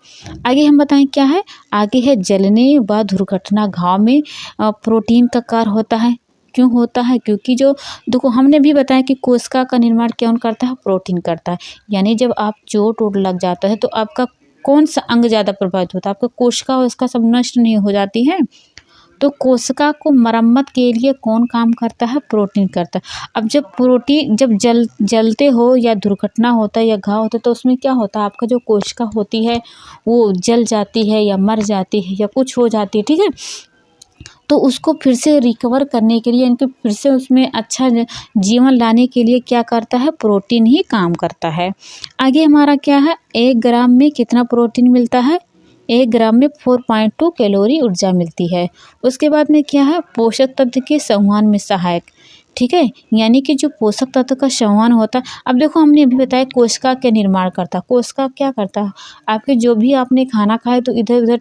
आगे हम बताएं क्या है, आगे है जलने व दुर्घटना घाव में प्रोटीन का कार्य होता है। क्यों होता है, क्योंकि जो देखो हमने भी बताया कि कोशिका का निर्माण कौन करता है, प्रोटीन करता है। यानी जब आप चोट वोट लग जाता है तो आपका कौन सा अंग ज़्यादा प्रभावित होता है, आपका कोशिका उसका सब नष्ट नहीं हो जाती है, तो कोशिका को मरम्मत के लिए कौन काम करता है, प्रोटीन करता है। अब जब प्रोटीन जब जलते हो या दुर्घटना होता है या घाव होता है तो उसमें क्या होता है, आपका जो कोशिका होती है वो जल जाती है या मर जाती है या कुछ हो जाती है। ठीक है, तो उसको फिर से रिकवर करने के लिए, इनके फिर से उसमें अच्छा जीवन लाने के लिए क्या करता है, प्रोटीन ही काम करता है। आगे हमारा क्या है, 1 ग्राम में कितना प्रोटीन मिलता है, 1 ग्राम में 4.2 कैलोरी ऊर्जा मिलती है। उसके बाद में क्या है, पोषक तत्व के संवहन में सहायक। ठीक है, यानी कि जो पोषक तत्व का संवहन होता है, अब देखो हमने अभी बताया कोशिका के निर्माण करता है, कोशिका क्या करता है, आपके जो भी आपने खाना खाए तो इधर उधर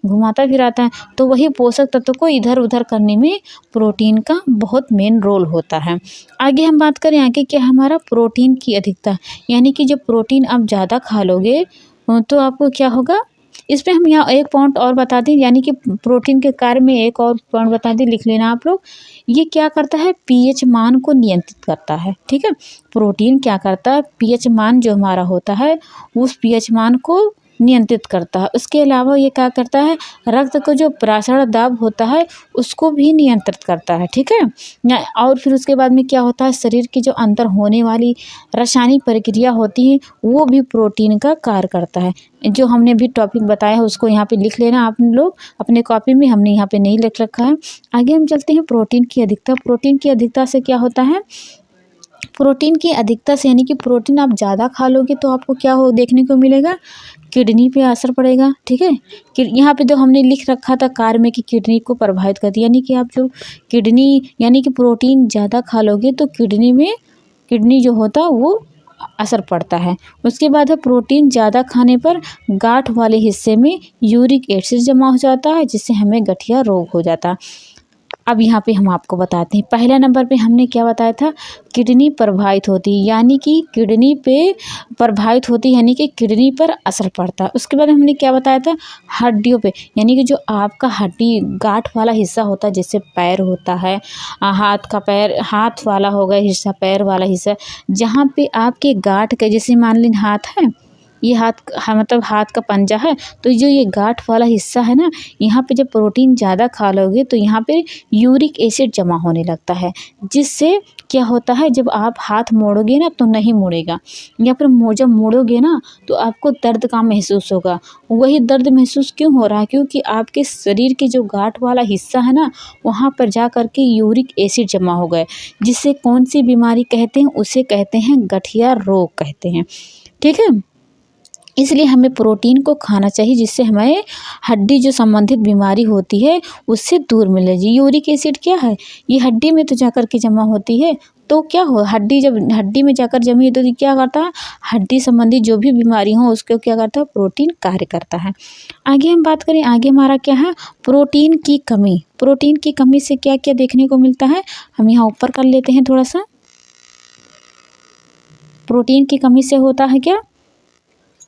घुमाता फिराता है, तो वही पोषक तत्व को इधर उधर करने में प्रोटीन का बहुत मेन रोल होता है। आगे हम बात करें, आगे क्या हमारा प्रोटीन की अधिकता, यानी कि जब प्रोटीन आप ज़्यादा खा लोगे तो आपको क्या होगा, इस पर हम यहाँ एक पॉइंट और बता दें, यानी कि प्रोटीन के कार्य में एक और पॉइंट बता दें, लिख लेना आप लोग। ये क्या करता है, पीएच मान को नियंत्रित करता है। ठीक है, प्रोटीन क्या करता है, पीएच मान जो हमारा होता है उस पीएच मान को नियंत्रित करता है। उसके अलावा ये क्या करता है, रक्त का जो प्रसारण दाब होता है उसको भी नियंत्रित करता है, ठीक है। और फिर उसके बाद में क्या होता है, शरीर की जो अंदर होने वाली रासायनिक प्रक्रिया होती है वो भी प्रोटीन का कार्य करता है। जो हमने भी टॉपिक बताया है उसको यहाँ पे लिख लेना आप लोग अपने कॉपी में, हमने यहाँ पे नहीं लिख रखा है। आगे हम चलते हैं प्रोटीन की अधिकता। प्रोटीन की अधिकता से क्या होता है, प्रोटीन की अधिकता से यानी कि प्रोटीन आप ज़्यादा खा लोगे तो आपको क्या हो देखने को मिलेगा, किडनी पे असर पड़ेगा, ठीक है। कि यहाँ पे जो हमने लिख रखा था कार्य में कि किडनी को प्रभावित करती है, यानी कि आप जो किडनी यानी कि प्रोटीन ज़्यादा खा लोगे तो किडनी जो होता है वो असर पड़ता है। उसके बाद है प्रोटीन ज़्यादा खाने पर गांठ वाले हिस्से में यूरिक एसिड जमा हो जाता है जिससे हमें गठिया रोग हो जाता है। अब यहाँ पे हम आपको बताते हैं, पहला नंबर पे हमने क्या बताया था, किडनी प्रभावित होती है, यानी कि किडनी पे प्रभावित होती है यानी कि किडनी पर असर पड़ता है। उसके बाद हमने क्या बताया था, हड्डियों पे, यानी कि जो आपका हड्डी गांठ वाला हिस्सा होता है जैसे पैर होता है, हाथ वाला होगा हिस्सा, पैर वाला हिस्सा, जहाँ पे आपके गांठ के जैसे मान लीजिए हाथ है, ये मतलब हाथ का पंजा है, तो जो ये गांठ वाला हिस्सा है ना, यहाँ पे जब प्रोटीन ज़्यादा खा लोगे तो यहाँ पे यूरिक एसिड जमा होने लगता है, जिससे क्या होता है, जब आप हाथ मोड़ोगे ना तो नहीं मुड़ेगा, या फिर जब मोड़ोगे ना तो आपको दर्द का महसूस होगा। वही दर्द महसूस क्यों हो रहा है, क्योंकि आपके शरीर के जो गांठ वाला हिस्सा है ना वहाँ पर जा कर के यूरिक एसिड जमा हो गए, जिससे कौन सी बीमारी कहते हैं, उसे कहते हैं गठिया रोग कहते हैं, ठीक है। इसलिए हमें प्रोटीन को खाना चाहिए जिससे हमें हड्डी जो संबंधित बीमारी होती है उससे दूर मिलेगी। यूरिक एसिड क्या है, ये हड्डी में तो जाकर के जमा होती है, तो क्या हो, जब हड्डी में जाकर जमी तो क्या करता है, हड्डी संबंधी जो भी बीमारी हो उसको क्या करता है, प्रोटीन कार्य करता है। आगे हम बात करें, आगे हमारा क्या है, प्रोटीन की कमी। प्रोटीन की कमी से क्या क्या देखने को मिलता है, हम यहाँ ऊपर कर लेते हैं थोड़ा सा। प्रोटीन की कमी से होता है क्या,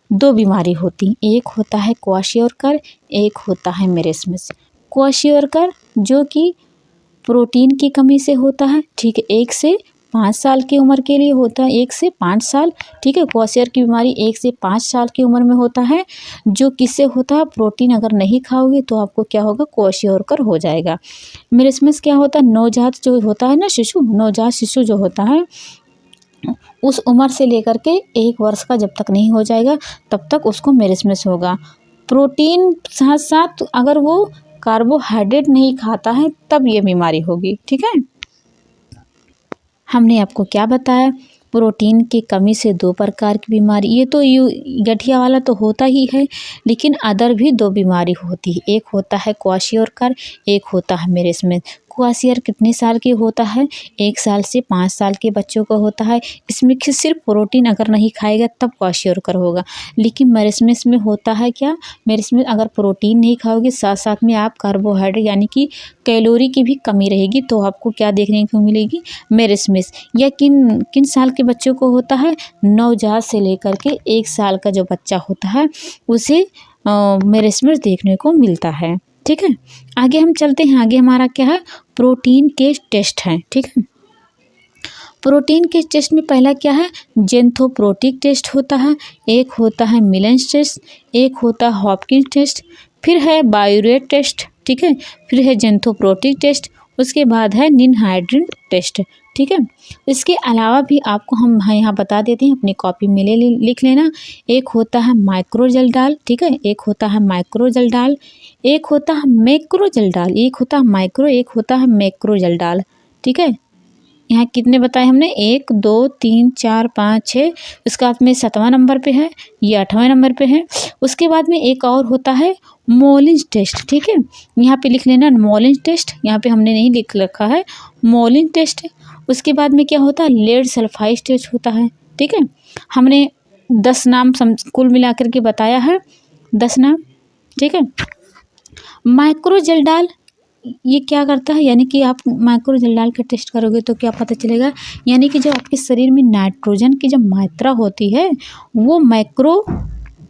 दो बीमारी होती, एक होता है क्वाशियोरकर, एक होता है मेरेस्मस। क्वाशियोरकर जो कि प्रोटीन की कमी से होता है, ठीक है, 1 से 5 साल की उम्र के लिए होता है, 1 से 5 साल, ठीक है। क्वाशियर की बीमारी 1 से 5 साल की उम्र में होता है, जो किससे होता है, प्रोटीन अगर नहीं खाओगे तो आपको क्या होगा, क्वाशियोरकर हो जाएगा। मेरेस्मस क्या होता है, नवजात जो होता है ना शिशु, नवजात शिशु जो होता है उस उम्र से लेकर के 1 वर्ष का जब तक नहीं हो जाएगा तब तक उसको मेरेस्मस होगा। प्रोटीन साथ साथ अगर वो कार्बोहाइड्रेट नहीं खाता है तब ये बीमारी होगी, ठीक है। हमने आपको क्या बताया, प्रोटीन की कमी से 2 प्रकार की बीमारी, ये तो गठिया वाला तो होता ही है, लेकिन अदर भी 2 बीमारी होती है, एक होता है क्वाशियोरकर, एक होता है मेरेस्मस। क्वाशियर कितने साल के होता है, 1 साल से 5 साल के बच्चों को होता है, इसमें सिर्फ प्रोटीन अगर नहीं खाएगा तब क्वाशियोरकर होगा। लेकिन मेरेस्मस में होता है क्या, मेरेस्मस अगर प्रोटीन नहीं खाओगे साथ साथ में आप कार्बोहाइड्रेट यानी कि कैलोरी की भी कमी रहेगी तो आपको क्या देखने को मिलेगी, मेरेस्मस। या किन साल के बच्चों को होता है, नवजात से लेकर के 1 साल का जो बच्चा होता है उसे मेरेस्मस देखने को मिलता है, ठीक है। आगे हम चलते हैं, आगे हमारा क्या है, प्रोटीन के टेस्ट हैं, ठीक है। प्रोटीन के टेस्ट में पहला क्या है, जेंथोप्रोटिक टेस्ट होता है, एक होता है मिलेंस टेस्ट, एक होता है हॉपकिंस टेस्ट, फिर है बायोरेट टेस्ट, ठीक है, फिर है जेंथोप्रोटिक टेस्ट, उसके बाद है निनहाइड्रिन टेस्ट, ठीक है। इसके अलावा भी आपको हम यहाँ बता देते हैं, अपनी कॉपी में लिख लेना। एक होता है माइक्रोजल्डाल, ठीक है, एक होता है माइक्रोजल्डाल, एक होता है मैक्रोजल्डाल, एक होता है माइक्रो, एक होता है मैक्रोजल्डाल, ठीक है। यहाँ कितने बताए हमने, 1 2 3 4 5 6, उसका बाद में 7वां नंबर पे है, ये 8वें नंबर पे है। उसके बाद में एक और होता है मोलिंस टेस्ट, ठीक है, यहाँ पे लिख लेना मोलिंस टेस्ट, यहाँ पे हमने नहीं लिख रखा है, मोलिंस टेस्ट। उसके बाद में क्या होता है, लेड सल्फाइड टेस्ट होता है, ठीक है। हमने 10 नाम कुल मिलाकर के बताया है, 10 नाम, ठीक है। माइक्रोजल्डाल ये क्या करता है, यानी कि आप माइक्रोजल्डाल का टेस्ट करोगे तो क्या पता चलेगा, यानी कि जो आपके शरीर में नाइट्रोजन की जो मात्रा होती है वो माइक्रो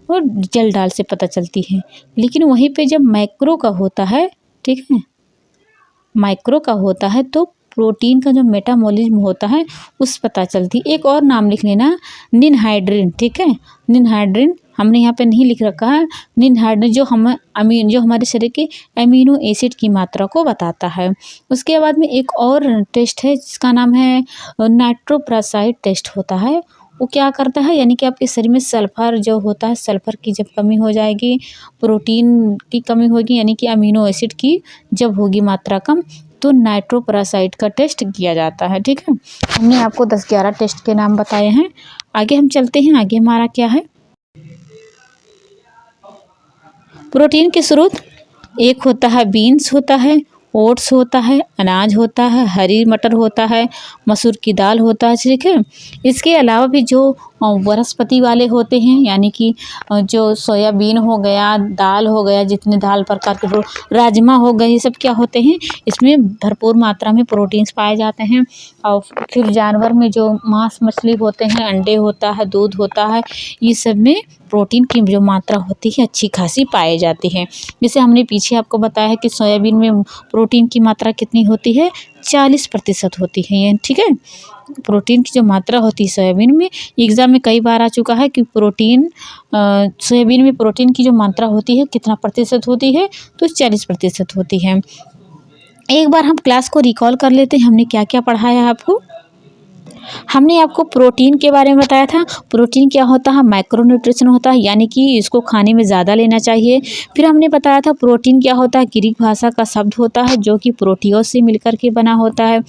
और जल्डाल से पता चलती है। लेकिन वहीं पे जब माइक्रो का होता है, ठीक है, माइक्रो का होता है तो प्रोटीन का जो मेटाबॉलिज्म होता है उस पता चलती है। एक और नाम लिख लेना, निनहाइड्रिन, ठीक है। निनहाइड्रिन हमने यहाँ पे नहीं लिख रखा है। निनहाइड्रिन जो हमारे शरीर के अमीनो एसिड की मात्रा को बताता है। उसके बाद में एक और टेस्ट है जिसका नाम है नाइट्रोप्रासाइड टेस्ट होता है। वो क्या करता है, यानी कि आपके शरीर में सल्फर जो होता है, सल्फर की जब कमी हो जाएगी, प्रोटीन की कमी होगी, यानी कि अमीनो एसिड की जब होगी मात्रा कम, तो नाइट्रोप्रासाइड का टेस्ट किया जाता है, ठीक है। हमने आपको 10-11 टेस्ट के नाम बताए हैं। आगे हम चलते हैं। आगे हमारा क्या है, प्रोटीन के स्रोत एक होता है बीन्स होता है, ओट्स होता है, अनाज होता है, हरी मटर होता है, मसूर की दाल होता है, ठीक है। इसके अलावा भी जो वनस्पति वाले होते हैं, यानी कि जो सोयाबीन हो गया, दाल हो गया, जितने दाल प्रकार के, राजमा हो गए, ये सब क्या होते हैं, इसमें भरपूर मात्रा में प्रोटीन्स पाए जाते हैं। और फिर जानवर में जो मांस मछली होते हैं, अंडे होता है, दूध होता है, ये सब में प्रोटीन की जो मात्रा होती है अच्छी खासी पाई जाती है। जैसे हमने पीछे आपको बताया है कि सोयाबीन में प्रोटीन की मात्रा कितनी होती है, 40% होती है ये, ठीक है। प्रोटीन की जो मात्रा होती है सोयाबीन में, एग्ज़ाम में कई बार आ चुका है कि सोयाबीन में प्रोटीन की जो मात्रा होती है कितना प्रतिशत होती है, तो 40% होती है। एक बार हम क्लास को रिकॉल कर लेते हैं, हमने क्या क्या पढ़ाया आपको। हमने आपको प्रोटीन के बारे में बताया था। प्रोटीन क्या होता है, माइक्रोन्यूट्रिशन होता है, यानी कि इसको खाने में ज़्यादा लेना चाहिए। फिर हमने बताया था प्रोटीन क्या होता है, ग्रीक भाषा का शब्द होता है जो कि प्रोटियोस से मिलकर के बना होता है।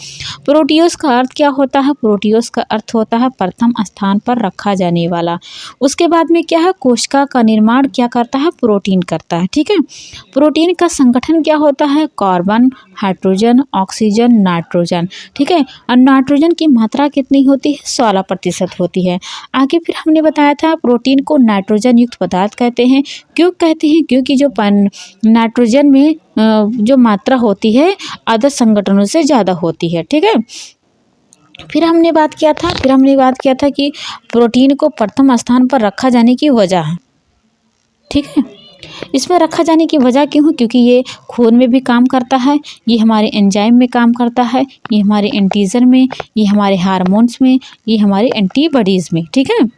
प्रोटियोस का अर्थ क्या होता है, प्रोटियोस का अर्थ होता है प्रथम स्थान पर रखा जाने वाला। उसके बाद में क्या है, कोशिका का निर्माण क्या करता है, प्रोटीन करता है, ठीक है। प्रोटीन का संगठन क्या होता है, कार्बन, हाइड्रोजन, ऑक्सीजन, नाइट्रोजन, ठीक है। और नाइट्रोजन की मात्रा कितनी होती है, 16% होती है। आगे फिर हमने बताया था प्रोटीन को नाइट्रोजन युक्त पदार्थ कहते हैं। क्यों कहते हैं, क्योंकि जो नाइट्रोजन में जो मात्रा होती है अदर संगठनों से ज़्यादा होती है, ठीक है। फिर हमने बात किया था कि प्रोटीन को प्रथम स्थान पर रखा जाने की वजह, ठीक है। इसमें रखा जाने की वजह क्यों है, क्योंकि ये खून में भी काम करता है, ये हमारे एंजाइम में काम करता है, ये हमारे एंटीजन में, ये हमारे हार्मोन्स में, ये हमारे एंटीबॉडीज़ में, ठीक है।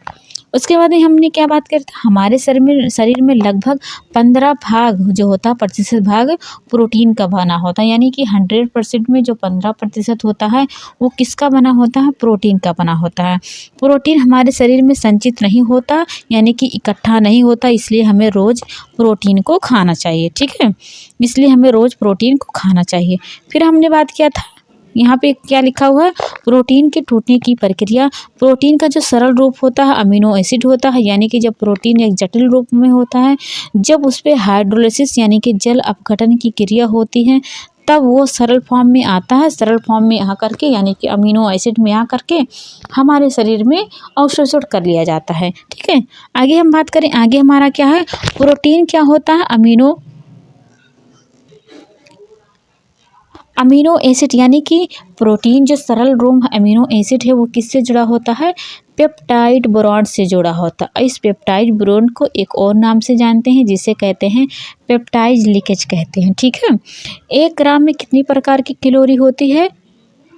उसके बाद हमने क्या बात करी, हमारे शरीर में लगभग 15 भाग जो होता है, प्रतिशत भाग प्रोटीन का बना होता है, यानी कि 100% में जो 15% होता है वो किसका बना होता है, प्रोटीन का बना होता है। प्रोटीन हमारे शरीर में संचित नहीं होता, यानी कि इकट्ठा नहीं होता, इसलिए हमें रोज़ प्रोटीन को खाना चाहिए, ठीक है। इसलिए हमें रोज़ प्रोटीन को खाना चाहिए। फिर हमने बात किया था, यहाँ पे क्या लिखा हुआ है, प्रोटीन के टूटने की प्रक्रिया। प्रोटीन का जो सरल रूप होता है अमीनो एसिड होता है, यानी कि जब प्रोटीन एक जटिल रूप में होता है, जब उस पर हाइड्रोलिसिस यानी कि जल अपघटन की क्रिया होती है, तब वो सरल फॉर्म में आता है। सरल फॉर्म में आकर के, यानी कि अमीनो एसिड में आकर के हमारे शरीर में अवशोषित कर लिया जाता है, ठीक है। आगे हम बात करें, आगे हमारा क्या है, प्रोटीन क्या होता है, अमीनो एसिड, यानी कि प्रोटीन जो सरल रूप अमीनो एसिड है वो किससे जुड़ा होता है, पेप्टाइड बॉन्ड से जुड़ा होता है। इस पेप्टाइड बॉन्ड को एक और नाम से जानते हैं जिसे कहते हैं पेप्टाइड लीकेज कहते हैं, ठीक है। 1 ग्राम में कितनी प्रकार की कैलोरी होती है,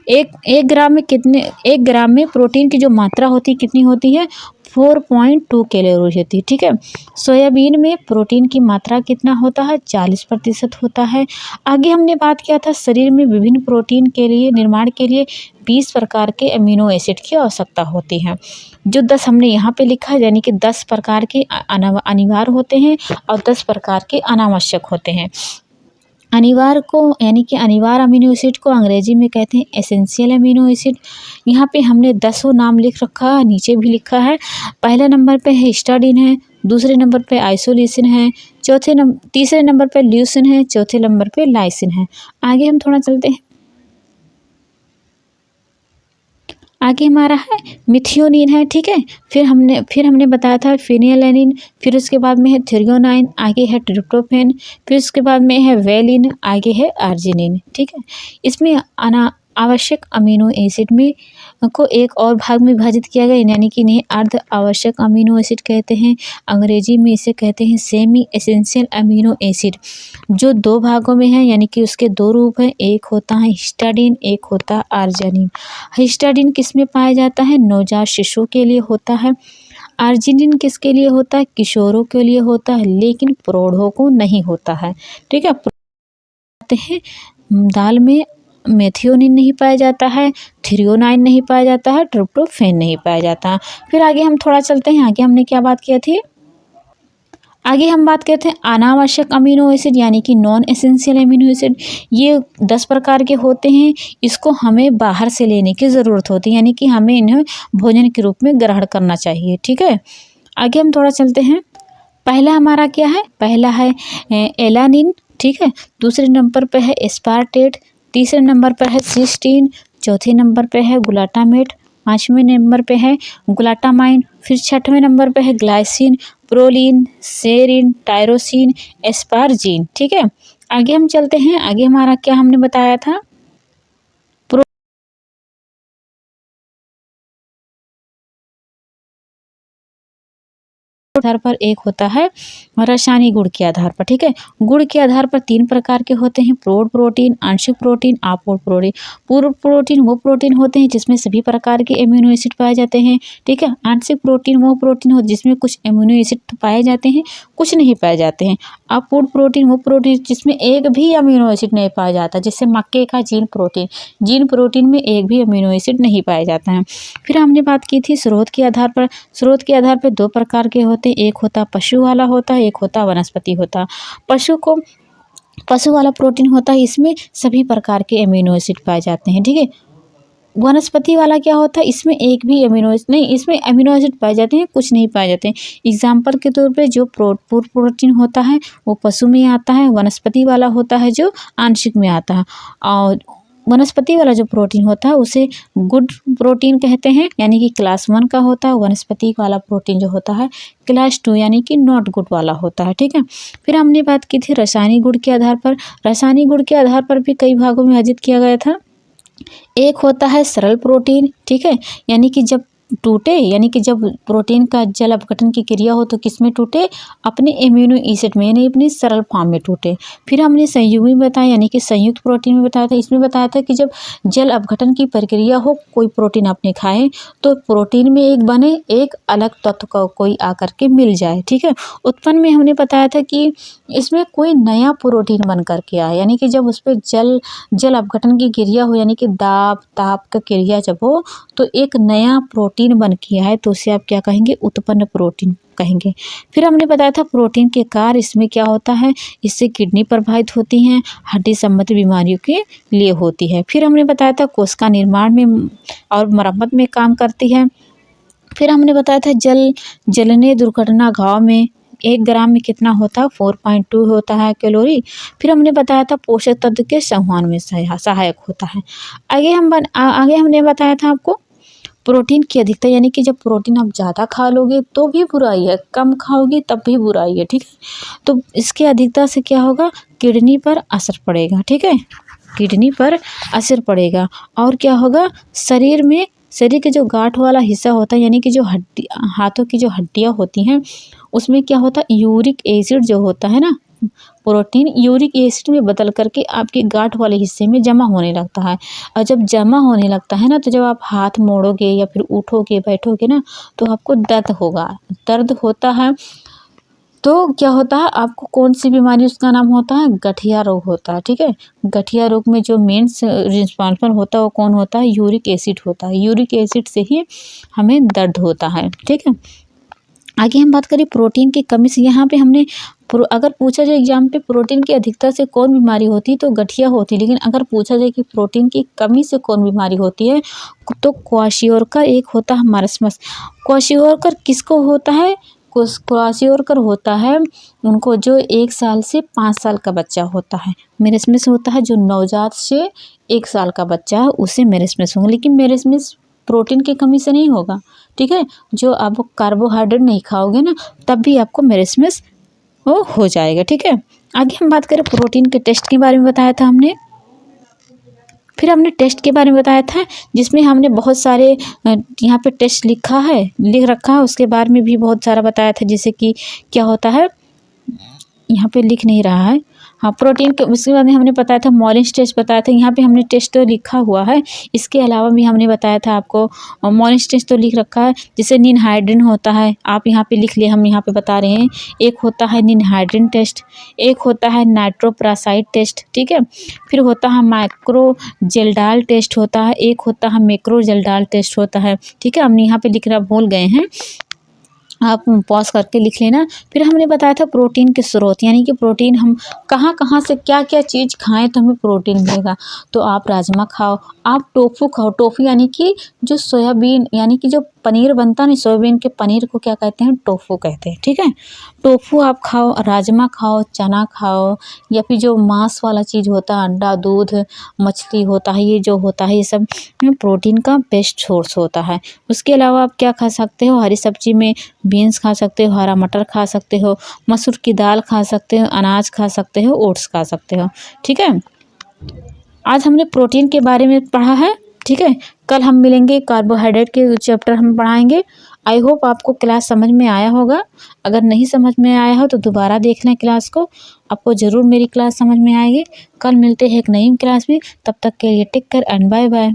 एक ग्राम में प्रोटीन की जो मात्रा होती है कितनी होती है, 4.2 कैलोरी होती है, ठीक है। सोयाबीन में प्रोटीन की मात्रा कितना होता है, 40% होता है। आगे हमने बात किया था शरीर में विभिन्न प्रोटीन के लिए निर्माण के लिए 20 प्रकार के अमीनो एसिड की आवश्यकता होती है। जो 10 हमने यहाँ पे लिखा है, यानी कि 10 प्रकार के अनिवार्य होते हैं और 10 प्रकार के अनावश्यक होते हैं। अनिवार्य को, यानी कि अनिवार्य अमीनो एसिड को अंग्रेजी में कहते हैं एसेंशियल अमीनो एसिड। यहाँ पे हमने 10 नाम लिख रखा है, नीचे भी लिखा है। पहले नंबर पे है हिस्टाडीन है, दूसरे नंबर पे आइसोल्यूसिन है, तीसरे नंबर पे ल्यूसिन है, चौथे नंबर पे लाइसिन है। आगे हम थोड़ा चलते हैं, आगे हमारा है मिथियोनिन है, ठीक है। फिर हमने बताया था फिनिलैनिन, फिर उसके बाद में है थ्रियोनाइन, आगे है ट्रिप्टोफैन, फिर उसके बाद में है वेलिन, आगे है आर्जिनिन, ठीक है। इसमें आवश्यक अमीनो एसिड में को एक और भाग में विभाजित किया गया, यानी कि इन्हें अर्ध आवश्यक अमीनो एसिड कहते हैं। अंग्रेजी में इसे कहते हैं सेमी एसेंशियल अमीनो एसिड, जो दो भागों में है, यानी कि उसके दो रूप हैं। एक होता है हिस्टाडीन, एक होता है आर्जिनिन। हिस्टाडीन किस में पाया जाता है? नवजात शिशु के लिए होता है। आर्जिनिन किसके लिए होता है? किशोरों के लिए होता है, लेकिन प्रौढ़ों को नहीं होता है। ठीक है, हैं दाल में मेथियोनिन नहीं पाया जाता है, थ्रियोनाइन नहीं पाया जाता है, ट्रिप्टोफैन नहीं पाया जाता। फिर आगे हम थोड़ा चलते हैं। आगे हमने क्या बात की थी? आगे हम बात करते हैं अनावश्यक अमीनो एसिड, यानी कि नॉन एसेंशियल अमीनो एसिड। ये 10 प्रकार के होते हैं। इसको हमें बाहर से लेने की ज़रूरत होती है, यानी कि हमें इन्हें भोजन के रूप में ग्रहण करना चाहिए। ठीक है, आगे हम थोड़ा चलते हैं। पहला हमारा क्या है? पहला है एलानिन। ठीक है, दूसरे नंबर पे है एस्पार्टेट, तीसरे नंबर पर है सिस्टीन, चौथे नंबर पे है ग्लूटामेट, पाँचवें नंबर पे है ग्लूटामाइन, फिर छठवें नंबर पे है ग्लाइसिन, प्रोलीन, सेरिन, टायरोसिन, एस्पारजीन। ठीक है, आगे हम चलते हैं। आगे हमारा क्या हमने बताया था? आधार पर एक होता है रासायनिक गुण के आधार पर। ठीक है, गुण के आधार पर 3 प्रकार के होते हैं, पूर्ण प्रोटीन, आंशिक प्रोटीन, अपूर्ण प्रोटीन। पूर्ण प्रोटीन वो प्रोटीन होते हैं जिसमें सभी प्रकार के एमिनो एसिड पाए जाते हैं। ठीक है, आंशिक प्रोटीन वो प्रोटीन हो जिसमें कुछ एमिनो एसिड पाए जाते हैं, कुछ नहीं पाए जाते हैं। अपूर्ण प्रोटीन वो प्रोटीन जिसमें एक भी अमीनो एसिड नहीं पाया जाता, जैसे मक्के का जीन प्रोटीन। जीन प्रोटीन में एक भी अमीनो एसिड नहीं पाया जाता है। फिर हमने बात की थी स्रोत के आधार पर। स्रोत के आधार पर 2 प्रकार के होते हैं, एक होता पशु वाला होता है, एक होता वनस्पति होता। पशु वाला प्रोटीन होता है, इसमें सभी प्रकार के अमीनो एसिड पाए जाते हैं। ठीक है, वनस्पति वाला क्या होता है? इसमें एक भी अमीनो एसिड नहीं, इसमें अमीनो एसिड पाए जाते हैं, कुछ नहीं पाए जाते हैं। एग्जाम्पल के तौर पे जो पूर्ण प्रोटीन होता है वो पशु में आता है, वनस्पति वाला होता है जो आंशिक में आता है। और वनस्पति वाला जो प्रोटीन होता है उसे गुड प्रोटीन कहते हैं, यानी कि क्लास 1 का होता है। वनस्पति वाला प्रोटीन जो होता है क्लास 2 यानी कि नॉट गुड वाला होता है। ठीक है, फिर हमने बात की थी रासायनिक गुण के आधार पर। रासायनिक गुण के आधार पर भी कई भागों में विभाजित किया गया था। एक होता है सरल प्रोटीन। ठीक है, यानी कि जब टूटे, यानी कि जब प्रोटीन का जल अपघटन की क्रिया हो तो किस में टूटे? अपने एमिनो एसिड में, यानी अपनी सरल फॉर्म में टूटे। फिर हमने संयुग्मी बताया, यानी कि संयुक्त प्रोटीन में बताया था। इसमें बताया था कि जब जल अपघटन की प्रक्रिया हो, कोई प्रोटीन आपने खाए तो प्रोटीन में एक बने, एक अलग तत्व का कोई आकर के मिल जाए। ठीक है, उत्पन्न में हमने बताया था कि इसमें कोई नया प्रोटीन बन करके आए, यानी कि जब उस पर जल अपघटन की क्रिया हो, यानी कि दाब ताप का क्रिया जब हो तो एक नया प्रोटीन बन किया है, तो उसे आप क्या कहेंगे? उत्पन्न प्रोटीन कहेंगे। फिर हमने बताया था प्रोटीन के कार्य, इसमें क्या होता है? इससे किडनी प्रभावित होती हैं, हड्डी संबंधी बीमारियों के लिए होती है। फिर हमने बताया था कोशिका निर्माण में और मरम्मत में काम करती है। फिर हमने बताया था जलने दुर्घटना घाव में 1 ग्राम में कितना होता है? 4.2 होता है कैलोरी। फिर हमने बताया था पोषक तत्व के संवहन में सहायक होता है। आगे हमने बताया था आपको प्रोटीन की अधिकता, यानी कि जब प्रोटीन आप ज़्यादा खा लोगे तो भी बुराई है, कम खाओगे तब भी बुराई है। ठीक है, तो इसके अधिकता से क्या होगा? किडनी पर असर पड़ेगा। ठीक है, किडनी पर असर पड़ेगा। और क्या होगा? शरीर के जो गांठ वाला हिस्सा होता है, यानी कि जो हाथों की जो हड्डियां होती हैं, उसमें क्या होता है? यूरिक एसिड जो होता है ना, प्रोटीन यूरिक एसिड में बदल करके आपके गांठ वाले हिस्से में जमा होने लगता है। और जब जमा होने लगता है ना, तो जब आप हाथ मोड़ोगे या फिर उठोगे बैठोगे ना, तो आपको दर्द होगा। दर्द होता है तो क्या होता है? आपको कौन सी बीमारी, उसका नाम होता है गठिया रोग होता है। ठीक है, गठिया रोग में जो मेन रिस्पॉन्सिबल होता है वो कौन होता है? यूरिक एसिड होता है। यूरिक एसिड से ही हमें दर्द होता है। ठीक है, आगे हम बात करें प्रोटीन की कमी से। यहाँ पे हमने अगर पूछा जाए एग्जाम पे प्रोटीन की अधिकता से कौन बीमारी होती है तो गठिया होती है, लेकिन अगर पूछा जाए कि प्रोटीन की कमी से कौन बीमारी होती है तो क्वाशियोरकर एक होता है मरस्मस। क्वाशियोरकर किसको होता है? क्वाशियोरकर होता है उनको जो 1 साल से 5 साल का बच्चा होता है। मेरेस्मस होता है जो नवजात से 1 साल का बच्चा है, उसे मेरेस्मस होगा। लेकिन मेरेस्मस प्रोटीन की कमी से नहीं होगा। ठीक है, जो आप कार्बोहाइड्रेट नहीं खाओगे ना, तब भी आपको मेरेस्मस वो हो जाएगा। ठीक है, आगे हम बात करें प्रोटीन के टेस्ट के बारे में बताया था हमने। फिर हमने टेस्ट के बारे में बताया था, जिसमें हमने बहुत सारे यहाँ पे टेस्ट लिख रखा है, उसके बारे में भी बहुत सारा बताया था, जैसे कि क्या होता है, यहाँ पे लिख नहीं रहा है। हाँ, प्रोटीन के उसके बाद में हमने बताया था मॉलिंस टेस्ट बताया था, यहाँ पे हमने टेस्ट तो लिखा हुआ है, इसके अलावा भी हमने बताया था आपको मॉलिंस टेस्ट तो लिख रखा है, जैसे निनहाइड्रिन होता है, आप यहाँ पे लिख लिए, हम यहाँ पे बता रहे हैं। एक होता है निनहाइड्रिन टेस्ट, एक होता है नाइट्रोपरासाइड टेस्ट, ठीक है। फिर होता है माइक्रो जेल्डाल टेस्ट होता है, एक होता है मैक्रो जेल्डाल टेस्ट होता है, ठीक है। हमने यहाँ पे लिखना भूल गए हैं, आप पॉज करके लिख लेना। फिर हमने बताया था प्रोटीन के स्रोत, यानी कि प्रोटीन हम कहाँ कहाँ से क्या क्या चीज़ खाएं तो हमें प्रोटीन मिलेगा। तो आप राजमा खाओ, आप टोफू खाओ, टोफू यानी कि जो सोयाबीन, यानी कि जो पनीर बनता है ना, सोयाबीन के पनीर को क्या कहते हैं, टोफू कहते हैं, ठीक है। टोफू आप खाओ, राजमा खाओ, चना खाओ, या फिर जो मांस वाला चीज़ होता है, अंडा, दूध, मछली होता है, ये जो होता है, ये सब प्रोटीन का बेस्ट सोर्स होता है। उसके अलावा आप क्या खा सकते हो, हरी सब्जी में बीन्स खा सकते हो, हरा मटर खा सकते हो, मसूर की दाल खा सकते हो, अनाज खा सकते हो, ओट्स खा सकते हो, ठीक है। आज हमने प्रोटीन के बारे में पढ़ा है, ठीक है। कल हम मिलेंगे, कार्बोहाइड्रेट के चैप्टर हम पढ़ाएंगे। आई होप आपको क्लास समझ में आया होगा। अगर नहीं समझ में आया हो तो दोबारा देख लें क्लास को, आपको ज़रूर मेरी क्लास समझ में आएगी। कल मिलते हैं एक नई क्लास में, तब तक के लिए take care and bye bye.